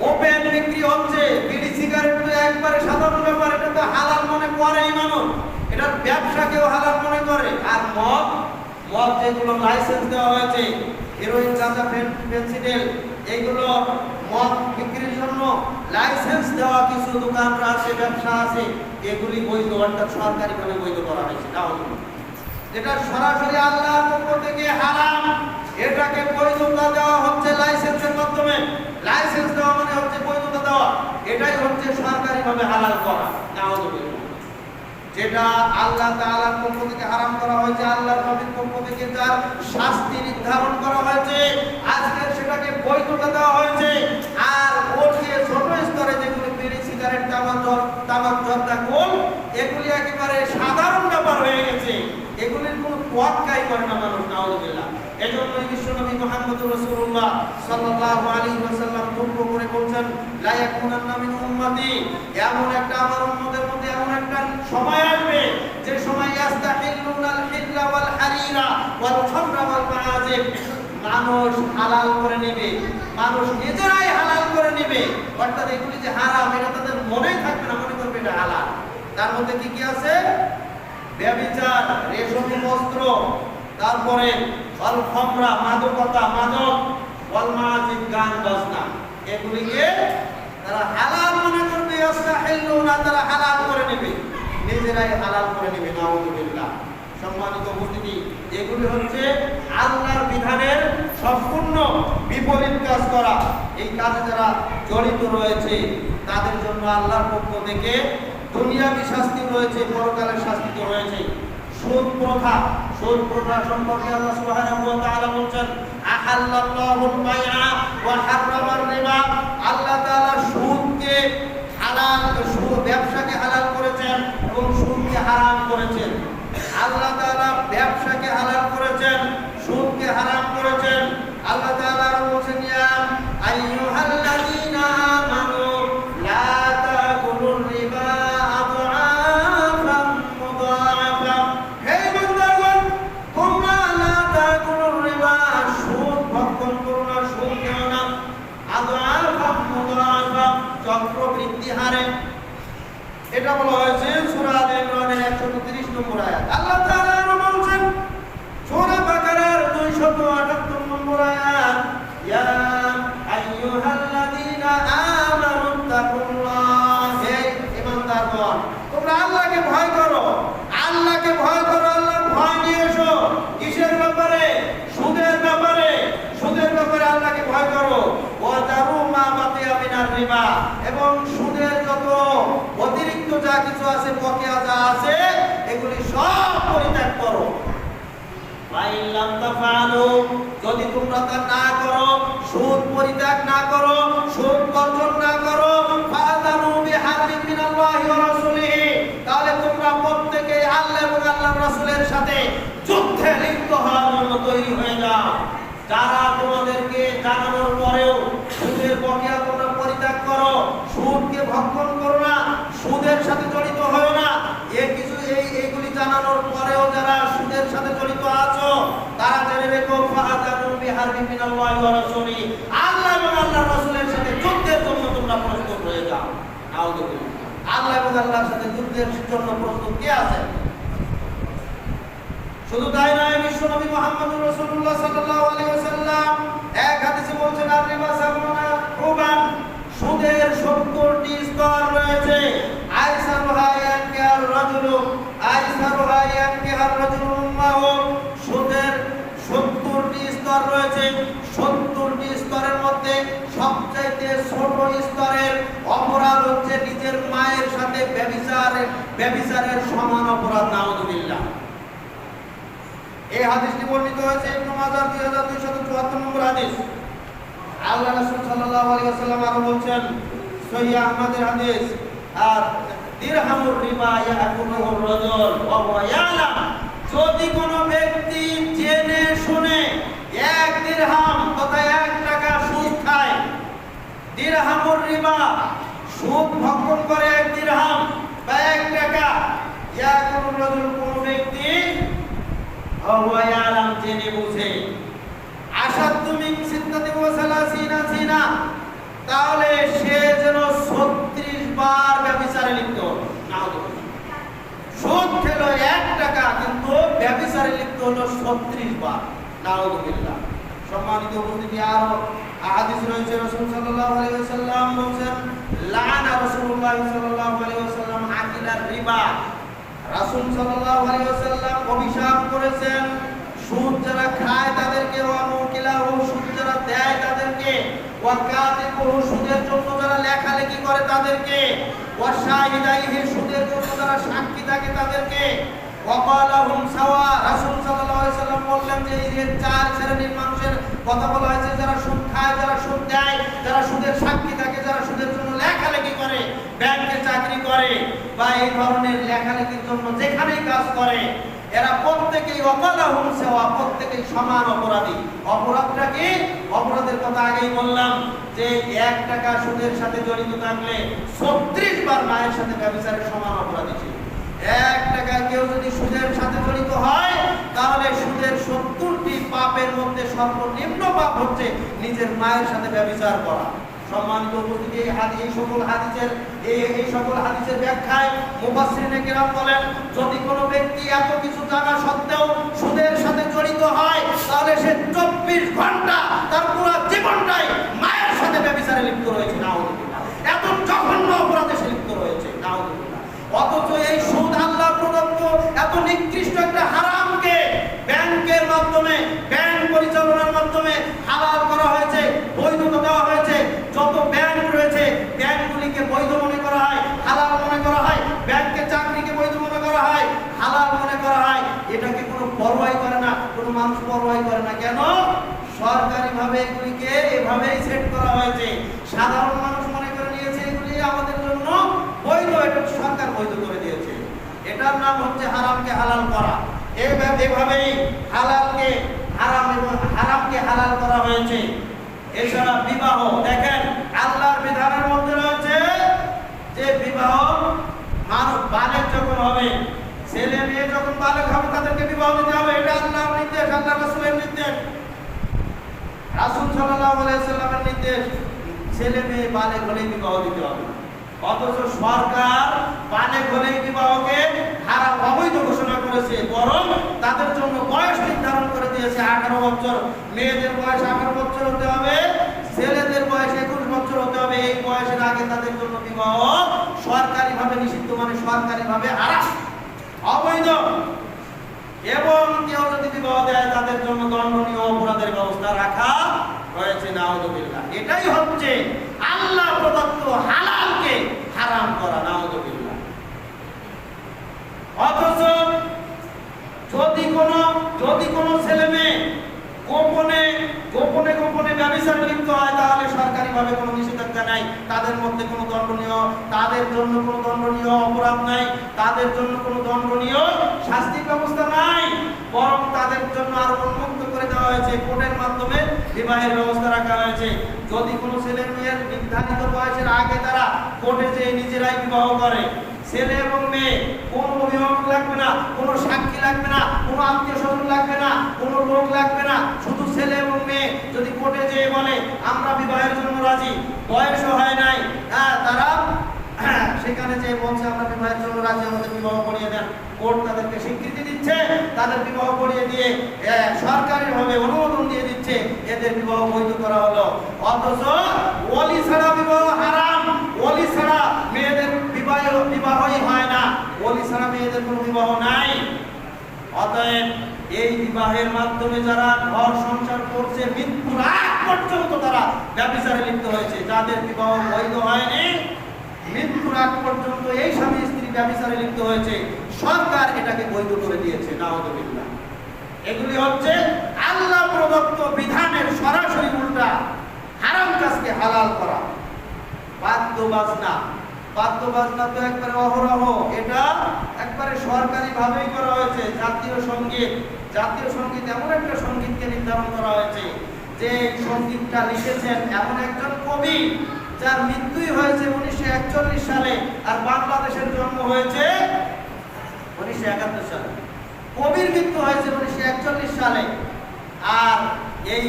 ওপেন বিক্রি হচ্ছে। বিড়ি সিগারেট তো একবারে সাধারণ ব্যাপার, এটা তো হালাল মনে করেই মানুষ, এটার ব্যবসাকেও হালাল মনে করে। আর মদ যেগুলো লাইসেন্স দেওয়া হয়েছে, হেরোইন, গাঁজা, ফেন্সিডিল, এইগুলো মদ বিক্রির জন্য লাইসেন্স দেওয়া কিছু দোকানরা আছে, ব্যবসা আছে, এগুলি বৈধ, অর্থাৎ সরকারিভাবে বৈধ করা হয়েছে। যেটা সরাসরি আল্লাহর পক্ষ থেকে হারাম, এটাকে বৈধতা দেওয়া হচ্ছে লাইসেন্সের মাধ্যমে। লাইসেন্স দেওয়া মানে হচ্ছে বৈধতা দেওয়া, এটাই হচ্ছে সরকারিভাবে হালাল করা। যেটা আল্লাহ তাআলার পক্ষ থেকে হারাম করা হয়েছে, আল্লাহর নবীর পক্ষ থেকে যার শাস্তি নির্ধারণ করা হয়েছে, আজকে সেটাকে বৈধতা দেওয়া হয়েছে। আর ওকে ছোট স্তরে যেগুলি বিড়ি, সিগারেট, তামাক জর্দা, গোল, এগুলি একেবারে সাধারণ ব্যাপার হয়ে গেছে, এগুলির কোনো তোয়াক্কাই করে না মানুষ। নাউযুবিল্লাহ। এজন্য বিশ্বনবী মুহাম্মদুর রাসূলুল্লাহ সাল্লাল্লাহু আলাইহি ওয়াসাল্লাম দুঃখ করে বলেন, লা ইয়াকুনান্না মিন উম্মতি, এমন একটা আমার উম্মতের মধ্যে এমন একটা সময় আসবে যে সময় ইয়াস্তাহিল্লুনাল হিল্লা ওয়াল হারিরা ওয়াল খামরা ওয়াল মাআজিব, মানুষ হালাল করে নেবে, মানুষ নিজেরাই হালাল করে নেবে, অর্থাৎ এগুলি যে হারাম এটা তাদের মনেই থাকবে না, মনে করবে এটা হালাল। তার মধ্যে কি কি আছে? ব্যভিচার, রেশমি বস্ত্র, তারপরে ওয়াল খামরা, মাদকতা, মাদক, ওয়াল মাআজিব, গান বাজনা, এগুলিকে তারা হালাল মনে করবে, ইয়াস্তাহিল্লুনা, তারা হালাল করে নেবে, নিজেরাই হালাল করে নেবে। নাউযুবিল্লাহ। সম্মানিত উপস্থিতি, এগুলি হচ্ছে আল্লাহর বিধানের সম্পূর্ণ বিপরীত কাজ করা। এই কাজে যারা জড়িত রয়েছে তাদের জন্য আল্লাহর পক্ষ থেকে দুনিয়াবী শাস্তি রয়েছে, পরকালের শাস্তি তো রয়েছে। সুদ প্রথা সম্পর্কে আল্লাহ সুবহানাহু ওয়া তাআলা বলেন, আহাল্লাল্লাহুল বাইআ ওয়া হারামার রিবা, আল্লাহ তাআলা সুদকে হালাল, ব্যবসাকে হালাল করেছেন এবং সুদকে হারাম করেছেন। আল্লাহ তাআলা ব্যবসাকে হালাল করেছেন, সুদকে হারাম করেছেন। আল্লাহ তাআলা বলেন, ইয়া আইয়ুহাল্লাযীনা আমানু লা তাকুলুর রিবা আদআফাম মুদাআফা, হে বান্দাগণ তোমরা লা তাকুলুর রিবা, সুদ ভক্ষণ করো না, সুদ খেও না, আদআফাম মুদাআফা, চক্রবৃদ্ধি হারে। এটা বলা হয়েছে সূরা আলে ইমরানের 130 নম্বর আয়াত। আল্লাহ তাআলা বলেন সূরা বাকারার 278 নম্বর আয়াত, ইয়া আইয়ুহাল্লাযীনা আমানু তাকুল্লাহ, হে ঈমানদারগণ তোমরা আল্লাহকে ভয় করো, আল্লাহকে ভয় করো, আল্লাহর ভয় নিয়ে এসো। কিসের ব্যাপারে? রিবা এবং সুদের যত অতিরিক্ত যা কিছু আছে, বকেয়া যা আছে, এগুলি সব পরিত্যাগ করো। ফাইল্লাম তাফআলু, যদি তোমরা তা না করো, সুদ পরিত্যাগ না করো, সুদ বর্জন না করো, ফাদানু বিহারবিন মিনাল্লাহি ওয়া রাসূলিহি, তাহলে তোমরা প্রত্যেকই আল্লাহ এবং আল্লাহর রাসূলের সাথে যুদ্ধে লিপ্ত হওয়ার জন্য তৈরি হয়ে যাও। যারা তোমাদেরকে জানানোর পরেও সুদের বকেয়া তোমরা পরিত্যাগ করো, সুদকে ভক্ষণ করো না, সুদের সাথে জড়িত হয় না, এইগুলি জানানোর পরেও যারা সুদের সাথে জড়িত আছো, তারা জেনে রেখো ফাদানু বিহারবিন মিনাল্লাহি ওয়া রাসূলিহি, আল্লাহ এবং আল্লাহর রাসূলের সাথে যুদ্ধের জন্য তোমরা প্রস্তুত হয়ে যাও। নাউযুবিল্লাহ, আল্লাহ এবং আল্লাহর সাথে যুদ্ধের জন্য প্রস্তুত কে আছে? শুধু তাই নয়, বিশ্বনবী মুহাম্মদুর রাসূলুল্লাহ সাল্লাল্লাহু আলাইহি ওয়াসাল্লাম এক হাদিসে বলেছেন, আর-রিবা সাবউনা রুবান, সুদের 70টি স্তর রয়েছে। আইসারুহা ইয়ানকিহার রাজুলু, আইসারুহা ইয়ানকিহার রাজুলু উম্মাহু, সুদের 70টি স্তর রয়েছে। 70টি স্তরের মধ্যে সবচাইতে ছোট স্তরের অপরাধ হচ্ছে নিজের মায়ের সাথে ব্যভিচারের সমান অপরাধ। নাউযুবিল্লাহ। এই হাদিসটি বর্ণিত হয়েছে ইবনে মাজাহ 2274 নম্বর হাদিস। আল্লাহ রাসূল সাল্লাল্লাহু আলাইহি ওয়াসাল্লাম আরো বলেন, সহিহ আহমদের হাদিস, আর দিরহামুর রিবা ইয়াকুলুহুর রাজুল ওয়া হুয়া ইয়ালাম, যদি কোনো ব্যক্তি জেনে শুনে 1 দিরহাম তথা 1 টাকা সুদ খায়, দিরহামুর রিবা, সুদ ভক্ষণ করে 1 দিরহাম বা 1 টাকা, ইয়াকুলুর রাজুল, কোন ব্যক্তি ওয়া ইয়ালাম, জেনে বুঝে, আসাদু মিন সিত্তাতি ওয়া সালাসিনা জিনা, তাহলে সে যেন 36 বার ব্যভিচারে লিপ্ত। নাউযুবিল্লাহ, সুদ খেলো 1 টাকা কিন্তু ব্যভিচারে লিপ্ত হলো 36 বার। নাউযুবিল্লাহ। সম্মানিত উপস্থিতি, আরো হাদিস রয়েছে, রাসূল সাল্লাল্লাহু আলাইহি ওয়াসাল্লাম বলেছেন, লাআনা রাসূলুল্লাহ সাল্লাল্লাহু আলাইহি ওয়াসাল্লাম আকিলার রিবা, রাসূল সাল্লাল্লাহু আলাইহি ওয়াসাল্লাম অভিশাপ করেছেন সুদ যারা খায় তাদেরকে, ওয়া মুকিলাহু, সুদ যারা দেয় তাদেরকে, ওয়া কাতিবুহু, সুদের জন্য যারা লেখালেখি করে তাদেরকে, ওয়া শাহিদাইহি, সুদের জন্য যারা সাক্ষী থাকে তাদেরকে, ওয়া ক্বালাহুম সাওয়া, রাসূল সাল্লাল্লাহু আলাইহি ওয়াসাল্লাম বললেন যে এই 4 শ্রেণীর মানুষের কথা বলা হয়েছে, যারা সুদ খায়, যারা সুদ দেয়, যারা সুদের সাক্ষী থাকে, যারা সুদের জন্য লেখালেখি করে, ব্যাংকে চাকরি করে বা এই ধরনের লেখালেখির জন্য যেখানেই কাজ করে, এরা প্রত্যেকেই ওয়াকালাহুম সাওয়া, প্রত্যেকেই সমান অপরাধী। অপরাধটা কি? অপরাধের কথা আগেই বললাম যে 1 টাকা সুদের সাথে জড়িত থাকলে 36 বার মায়ের সাথে ব্যভিচারের সমান অপরাধী ছিল। 1 টাকা কেউ যদি সুদের সাথে জড়িত হয়, তাহলে সুদের 70টি পাপের মধ্যে সর্বনিম্ন পাপ হচ্ছে নিজের মায়ের সাথে ব্যভিচার করা। সম্মানিত উপস্থিতি, এই সকল হাদিসের ব্যাখ্যায় মুফাসসিরিনে কেরাম বলেন, যদি কোনো ব্যক্তি এত কিছু জানা সত্ত্বেও সুদের সাথে জড়িত হয়, তাহলে সে 24 ঘন্টা তার পুরো জীবনটাই মায়ের সাথে ব্যভিচারে লিপ্ত রয়েছে। নাউযুবিল্লাহ, এত জঘন্য অপরাধে সে লিপ্ত রয়েছে। নাউযুবিল্লাহ। অথচ এই সুদ আল্লাহ প্রদত্ত এত নিকৃষ্ট একটা হারামকে ব্যাংকের মাধ্যমে, ব্যাংক পরিচালনার মাধ্যমে হালাল করা হয়েছে, বৈধতা দেওয়া হয়েছে। যত ব্যাংক রয়েছে, ব্যাংকগুলিকে বৈধ মনে করা হয়, হালাল মনে করা হয়, ব্যাংকের চাকরিকে বৈধ মনে করা হয়, হালাল মনে করা হয়। এটাকে কোনো পরোয়াই করে না, কোনো মানুষ পরোয়াই করে না। কেন? সরকারিভাবে এগুলিকে এভাবেই সেট করা হয়েছে। সাধারণ মানুষ মনে করে নিয়েছে এগুলি আমাদের জন্য বৈধ, এটা সরকার বৈধ করে দিয়েছে। এটার নাম হচ্ছে হারামকে হালাল করা। এভাবেই হালালকে হারাম এবং হারামকে হালাল করা হয়েছে। এছাড়া বিবাহ, দেখেন আল্লাহর বিধানের মধ্যে রয়েছে যে বিবাহ মানুষ বালেগ যখন হবে, ছেলে মেয়ে যখন বালেগ হবে তাদেরকে বিবাহ দিতে হবে। এটা আল্লাহর নির্দেশ, আল্লাহ রাসূলের নির্দেশ, রাসূল সাল্লাল্লাহু আলাইহি ওয়াসাল্লামের নির্দেশ। ছেলে মেয়ে বালেগ হলেই বিবাহ দিতে হবে। অথচ সরকার বালেগ হলেই বিবাহকে হারাম, অবৈধ ঘোষণা করেছে। বরং তাদের জন্য বয়স নির্ধারণ করে দিয়েছে 18 বছর। মেয়েদের বয়স 18 বছর হতে হবে, ছেলেদের বয়স 21 বছর হতে হবে। এই বয়সের আগে তাদের জন্য বিবাহ সরকারিভাবে নিষিদ্ধ, মানে সরকারিভাবে হারাম, অবৈধ। এবং কেউ যদি বিবাহ দেয় তাদের জন্য দণ্ডনীয় অপরাধের ব্যবস্থা রাখা হয়েছে। নাউযুবিল্লাহ। এটাই হচ্ছে আল্লাহ আল্লাহ প্রদত্ত হালালকে হারাম করা, নাউযুবিল্লাহ। অথচ যদি কোনো ছেলে মেয়ে গোপনে ব্যভিচারে লিপ্ত হয়, তাহলে সরকারিভাবে কোনো নিষেধাজ্ঞা নাই, তাদের মধ্যে কোনো তাদের জন্য কোনো দণ্ডনীয় অপরাধ নাই, তাদের জন্য কোনো দণ্ডনীয় শাস্তির ব্যবস্থা নাই, বরং তাদের জন্য আরো উন্মুক্ত করে দেওয়া হয়েছে, কোর্টের মাধ্যমে বিবাহের ব্যবস্থা রাখা হয়েছে। যদি কোনো ছেলে মেয়ের নির্ধারিত বয়সের আগে তারা কোর্টে যেয়ে নিজেরাই বিবাহ করে, ছেলে এবং মেয়ে, কোনো অভিভাবক লাগবে না, কোনো সাক্ষী লাগবে না, কোনো আত্মীয় স্বজন লাগবে না, কোনো লোক লাগবে না, শুধু ছেলে এবং মেয়ে যদি কোর্টে যেয়ে বলে আমরা বিবাহের জন্য রাজি, বয়সও হয় নাই, তারা সেখানে যে বলছে আমরা বিবাহের জন্য রাজি, আমাদের বিবাহ করিয়ে দেন, কোর্ট তাদেরকে স্বীকৃতি দিচ্ছে, তাদের বিবাহ করিয়ে দিয়ে সরকারিভাবে অনুমোদন দিয়ে দিচ্ছে, এদের বিবাহ বৈধ করা হলো। অথচ ওলি ছাড়া বিবাহ হারাম, ওলি ছাড়া মেয়েদের বিবাহই হয় না, ওলি ছাড়া মেয়েদের কোনো বিবাহ নাই। অতএব এই বিবাহের মাধ্যমে যারা ঘর সংসার করছে, মৃত্যুর আগ পর্যন্ত তারা ব্যভিচারে লিপ্ত হয়েছে, যাদের বিবাহ বৈধ হয়নি, মৃত্যুর আগ পর্যন্ত এই স্বামী স্ত্রী ব্যভিচারে লিপ্ত হয়েছে, সরকার এটাকে বৈধ করে দিয়েছে, নাউযুবিল্লাহ। এগুলি হচ্ছে আল্লাহ প্রদত্ত বিধানের সরাসরি উল্টা, হারাম কাজকে হালাল করা। বাদ্যবাজনা তো একবারে অহরহ, এটা একবারে সরকারি ভাবেই করা হয়েছে। জাতীয় সঙ্গীত এমন একটা সঙ্গীতকে নির্ধারণ করা হয়েছে যে সঙ্গীতটা লিখেছেন এমন একজন কবি যার মৃত্যুই হয়েছে 1941 সালে, আর বাংলাদেশের জন্ম হয়েছে 1971 সালে। কবির মৃত্যু হয়েছে 1941 সালে, আর এই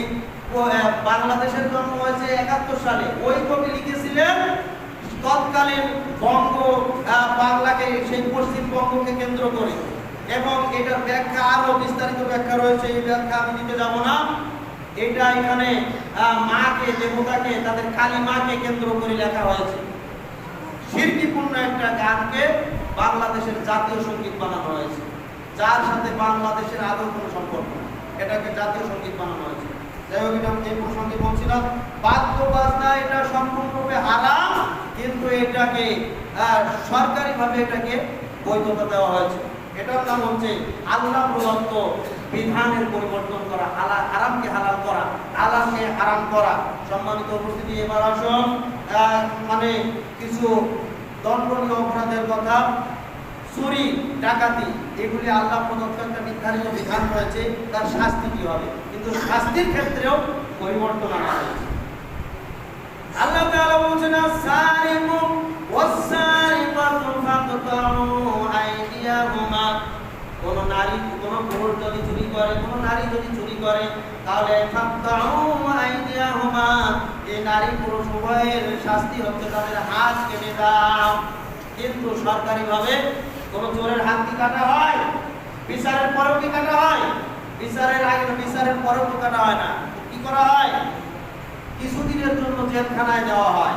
বাংলাদেশের জন্ম হয়েছে 71 সালে। ওই কবি লিখেছিলেন তৎকালীন বাংলাকে, সেই পশ্চিমবঙ্গকে কেন্দ্র করে, এবং এটার ব্যাখ্যা আরো বিস্তারিত ব্যাখ্যা রয়েছে, এই ব্যাখ্যা আমি দিতে যাব না। এটা এখানে মাকে, দেবতাকে, তাদের কালী মাকে কেন্দ্র করে লেখা হয়েছে। শিরকিপূর্ণ একটা গানকে বাংলাদেশের জাতীয় সঙ্গীত বানানো হয়েছে, যার সাথে বাংলাদেশের আদৌ কোনো সম্পর্ক না, এটাকে জাতীয় সঙ্গীত বানানো হয়েছে। যাই হোক, এটা যে প্রসঙ্গে বলছিলাম, বাদ্য বাজনা এটা সম্পূর্ণরূপে হারাম, কিন্তু এটাকে সরকারিভাবে এটাকে বৈধতা দেওয়া হয়েছে। এটার নাম হচ্ছে আল্লাহ প্রদত্ত বিধানের পরিবর্তন করা, হারামকে হালাল করা, হালালকে হারাম করা। সম্মানিত উপস্থিতি, এবার আসুন মানে কিছু দণ্ডনীয় অপরাধের কথা। চুরি, ডাকাতি, এগুলি আল্লাহ প্রদত্ত একটা নির্ধারিত বিধান রয়েছে, তার শাস্তি কি হবে, কিন্তু শাস্তির ক্ষেত্রেও পরিবর্তন আনা হয়েছে। আল্লাহ তাআলা বলেছেন, আস-সারিকু ওয়াস-সারিকাতু ফাকতাউ আইদিয়াহুমা। কোন নারী, কোন পুরুষ যদি চুরি করে, কোন নারী যদি চুরি করে, তাহলে ফাকতাউ আইদিয়াহুমা, এই নারী পুরুষ উভয়ের শাস্তি হচ্ছে তাদের হাত কেটে দাও। কিন্তু সরকারিভাবে কোন চোরের হাত কি কাটা হয়? বিচারের পরেও কি কাটা হয়? বিচারের আগে, বিচারের পরেও তো কাটা হয় না। কি করা হয়? কিছুদিনের জন্য জেলখানায় দেওয়া হয়।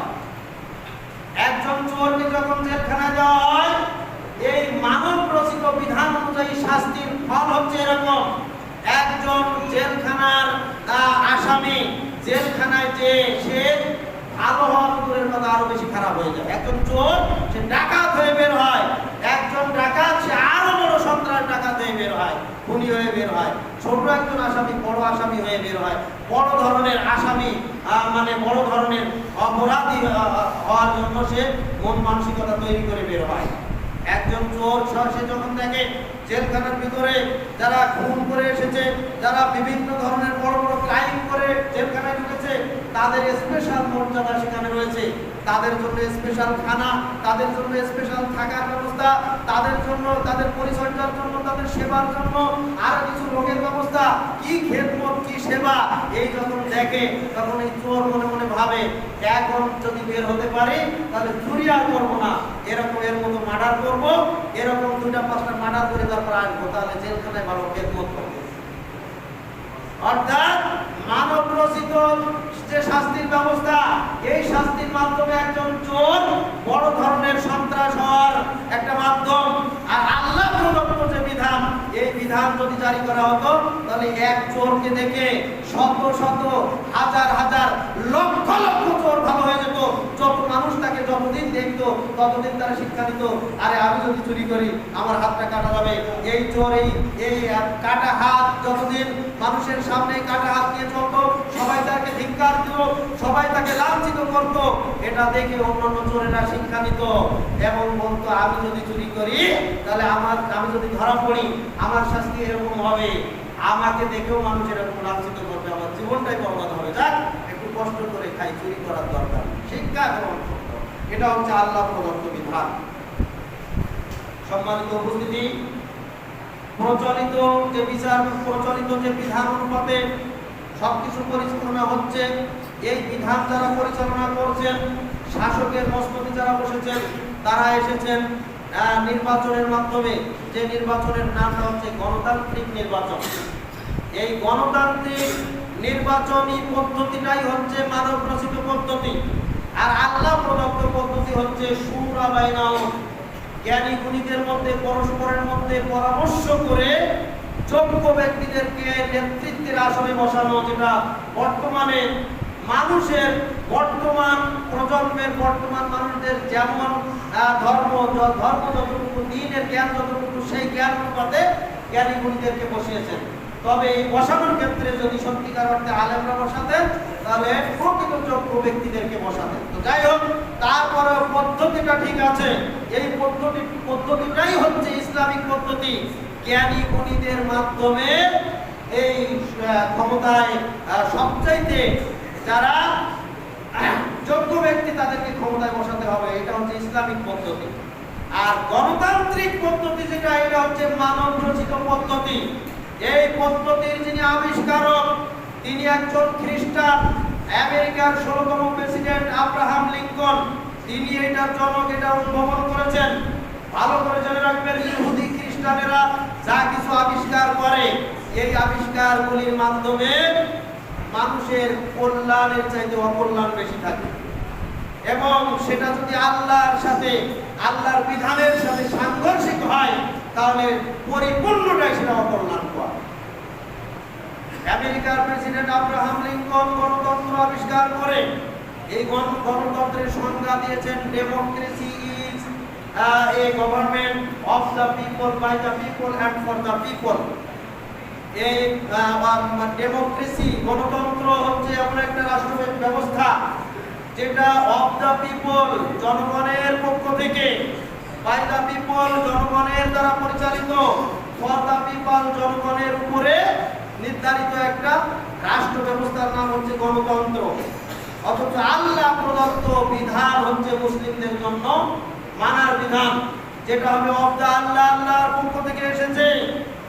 একজন চোরকে যখন জেলখানায় দেওয়া হয়, এই মানব রচিত বিধান অনুযায়ী শাস্তির ফল হচ্ছে এরকম: একজন জেলখানার আসামি জেলখানায় যে সে ভালো হওয়ার দূরের কথা আরো বেশি খারাপ হয়ে যায়। একজন চোর সে ডাকাত হয়ে বের হয়, একজন ডাকাত সে আরো বড় সন্ত্রাস ডাকাত হয়ে বের হয়, খুনি হয়ে বের হয়। ছোট একজন আসামি বড় আসামি হয়ে বের হয়, বড় ধরনের আসামি মানে বড় ধরনের অপরাধী হওয়ার জন্য সে মন মানসিকতা তৈরি করে বের হয়। একজন চোর সে যখন দেখে জেলখানার ভিতরে যারা খুন করে এসেছে, যারা বিভিন্ন ধরনের বড় বড় ক্রাইম করে জেলখানায় ঢুকেছে, তাদের স্পেশাল মর্যাদা সেখানে রয়েছে, তাদের জন্য স্পেশাল খানা, তাদের জন্য স্পেশাল থাকার ব্যবস্থা, তাদের জন্য, তাদের পরিচর্যার জন্য, তাদের সেবার জন্য আর কিছু লোকের ব্যবস্থা, কি খেদমত, কি সেবা। এই যখন দেখে তখন এই চোর মনে মনে ভাবে, এখন যদি বের হতে পারি তাহলে চুরি আর করবো না, এরকম এর মতো মার্ডার করবো, এরকম 2-5টা মার্ডার করে তারপর আসবো, তাহলে জেলখানায় ভালো খেদমত করবো। অর্থাৎ মানব রচিত যে শাস্তির ব্যবস্থা, এই শাস্তির মাধ্যমে একজন চোর বড় ধরনের সন্ত্রাস হওয়ার একটা মাধ্যম। আর আল্লাহ প্রদত্ত যে বিধান, এই বিধান যদি জারি করা হতো তাহলে এক চোরকে দেখে শত শত হাজার হাজার লক্ষ লক্ষ চোর ভালো হয়ে যেত। যত মানুষ তাকে যতদিন দেখতো ততদিন তারা শিক্ষা দিত, আরে আমি যদি চুরি করি আমার হাতটা কাটা যাবে। এই চোর এই কাটা হাত যতদিন মানুষের সামনে কাটা হাত নিয়ে চলতো, সবাই তাকে ধিক্কার দিত, সবাই তাকে লাঞ্ছিত করত। এটা দেখে অন্যান্য চোরেরা শিক্ষা নিত এবং বলতো আমি যদি চুরি করি তাহলে আমি যদি ধরা পড়ি আমার শাস্তি এরকম হবে, আমাকে দেখেও মানুষ এরকম লাঞ্ছিত করবে, আমার জীবনটাই বরবাদ হবে। যাক একটু কষ্ট করে খাই, চুরি করার দরকার, শিক্ষা গ্রহণ করতে হবে। এটা হচ্ছে আল্লাহ প্রদত্ত বিধান। সম্মানিত উপস্থিতি, প্রচলিত যে বিধান অনুপাতে সবকিছু পরিচালনা হচ্ছে, এই বিধান যারা পরিচালনা করছেন, শাসকের মসনদে যারা বসেছেন, তারা এসেছেন নির্বাচনের মাধ্যমে, যে নির্বাচনের নামটা হচ্ছে গণতান্ত্রিক নির্বাচন। এই গণতান্ত্রিক নির্বাচনী পদ্ধতিটাই হচ্ছে মানব রচিত পদ্ধতি, আর আল্লাহ প্রদত্ত পদ্ধতি হচ্ছে শুরা বাইনাহুম, জ্ঞানী গুণীদের মধ্যে পরস্পরের মধ্যে পরামর্শ করে যোগ্য ব্যক্তিদেরকে নেতৃত্বের আসনে বসানো, যেটা বর্তমানে মানুষের বর্তমান প্রজন্মের বর্তমান মানুষদের যেমন ধর্ম যতটুকু, দিনের জ্ঞান যতটুকু, সেই জ্ঞান অনুপাতে জ্ঞানী গুণীদেরকে বসিয়েছেন। তবে এই বসানোর ক্ষেত্রে যদি সত্যিকার অর্থে আলেমরা বসাতেন তাহলে প্রকৃত যোগ্য ব্যক্তিদেরকে বসাতেন। তো যাই হোক, তারপরে পদ্ধতিটা ঠিক আছে, এই পদ্ধতিটাই হচ্ছে ইসলামিক পদ্ধতি। জ্ঞানী গুণীদের মাধ্যমে এই ক্ষমতায় সবচাইতে যারা যোগ্য ব্যক্তি তাদেরকে ক্ষমতায় বসাতে হবে, এটা হচ্ছে ইসলামিক পদ্ধতি। আর গণতান্ত্রিক পদ্ধতি যেটা, এটা হচ্ছে মানব রচিত পদ্ধতি। এই পদ্ধতির যিনি আবিষ্কারক তিনি একজন খ্রিস্টান, আমেরিকার 16তম প্রেসিডেন্ট আব্রাহাম লিঙ্কন। তিনি এটার জনক, এটা উদ্ভাবন করেছেন। ভালো করে জেনে রাখবেন, ইহুদি খ্রিস্টানেরা যা কিছু আবিষ্কার করে, এই আবিষ্কারগুলির মাধ্যমে মানুষের কল্যাণের চাইতে অকল্যাণ বেশি থাকে, এবং সেটা যদি আল্লাহর সাথে, আল্লাহর বিধানের সাথে সাংঘর্ষিক হয় তাহলে পরিপূর্ণটাই সেটা অকল্যাণ করে। আমেরিকার প্রেসিডেন্ট আব্রাহাম লিঙ্কন গণতন্ত্র আবিষ্কার করে এই গণতন্ত্রের সংজ্ঞা দিয়েছেন, democracy is a government of the people, by the people and for the people. এই ডেমোক্রেসি, গণতন্ত্র হচ্ছে এমন একটা রাষ্ট্র ব্যবস্থা যেটা অফ দ্য পিপল, জনগণের পক্ষ থেকে, বাই দ্য পিপল, জনগণের দ্বারা পরিচালিত, ফর দ্য পিপল, জনগণের উপরে নির্ধারিত একটা রাষ্ট্র ব্যবস্থার নাম হচ্ছে গণতন্ত্র। অথচ আল্লাহ প্রদত্ত বিধান হচ্ছে মুসলিমদের জন্য মানার বিধান, যেটা হবে অফ দ্য আল্লাহ, আল্লাহর পক্ষ থেকে এসেছে,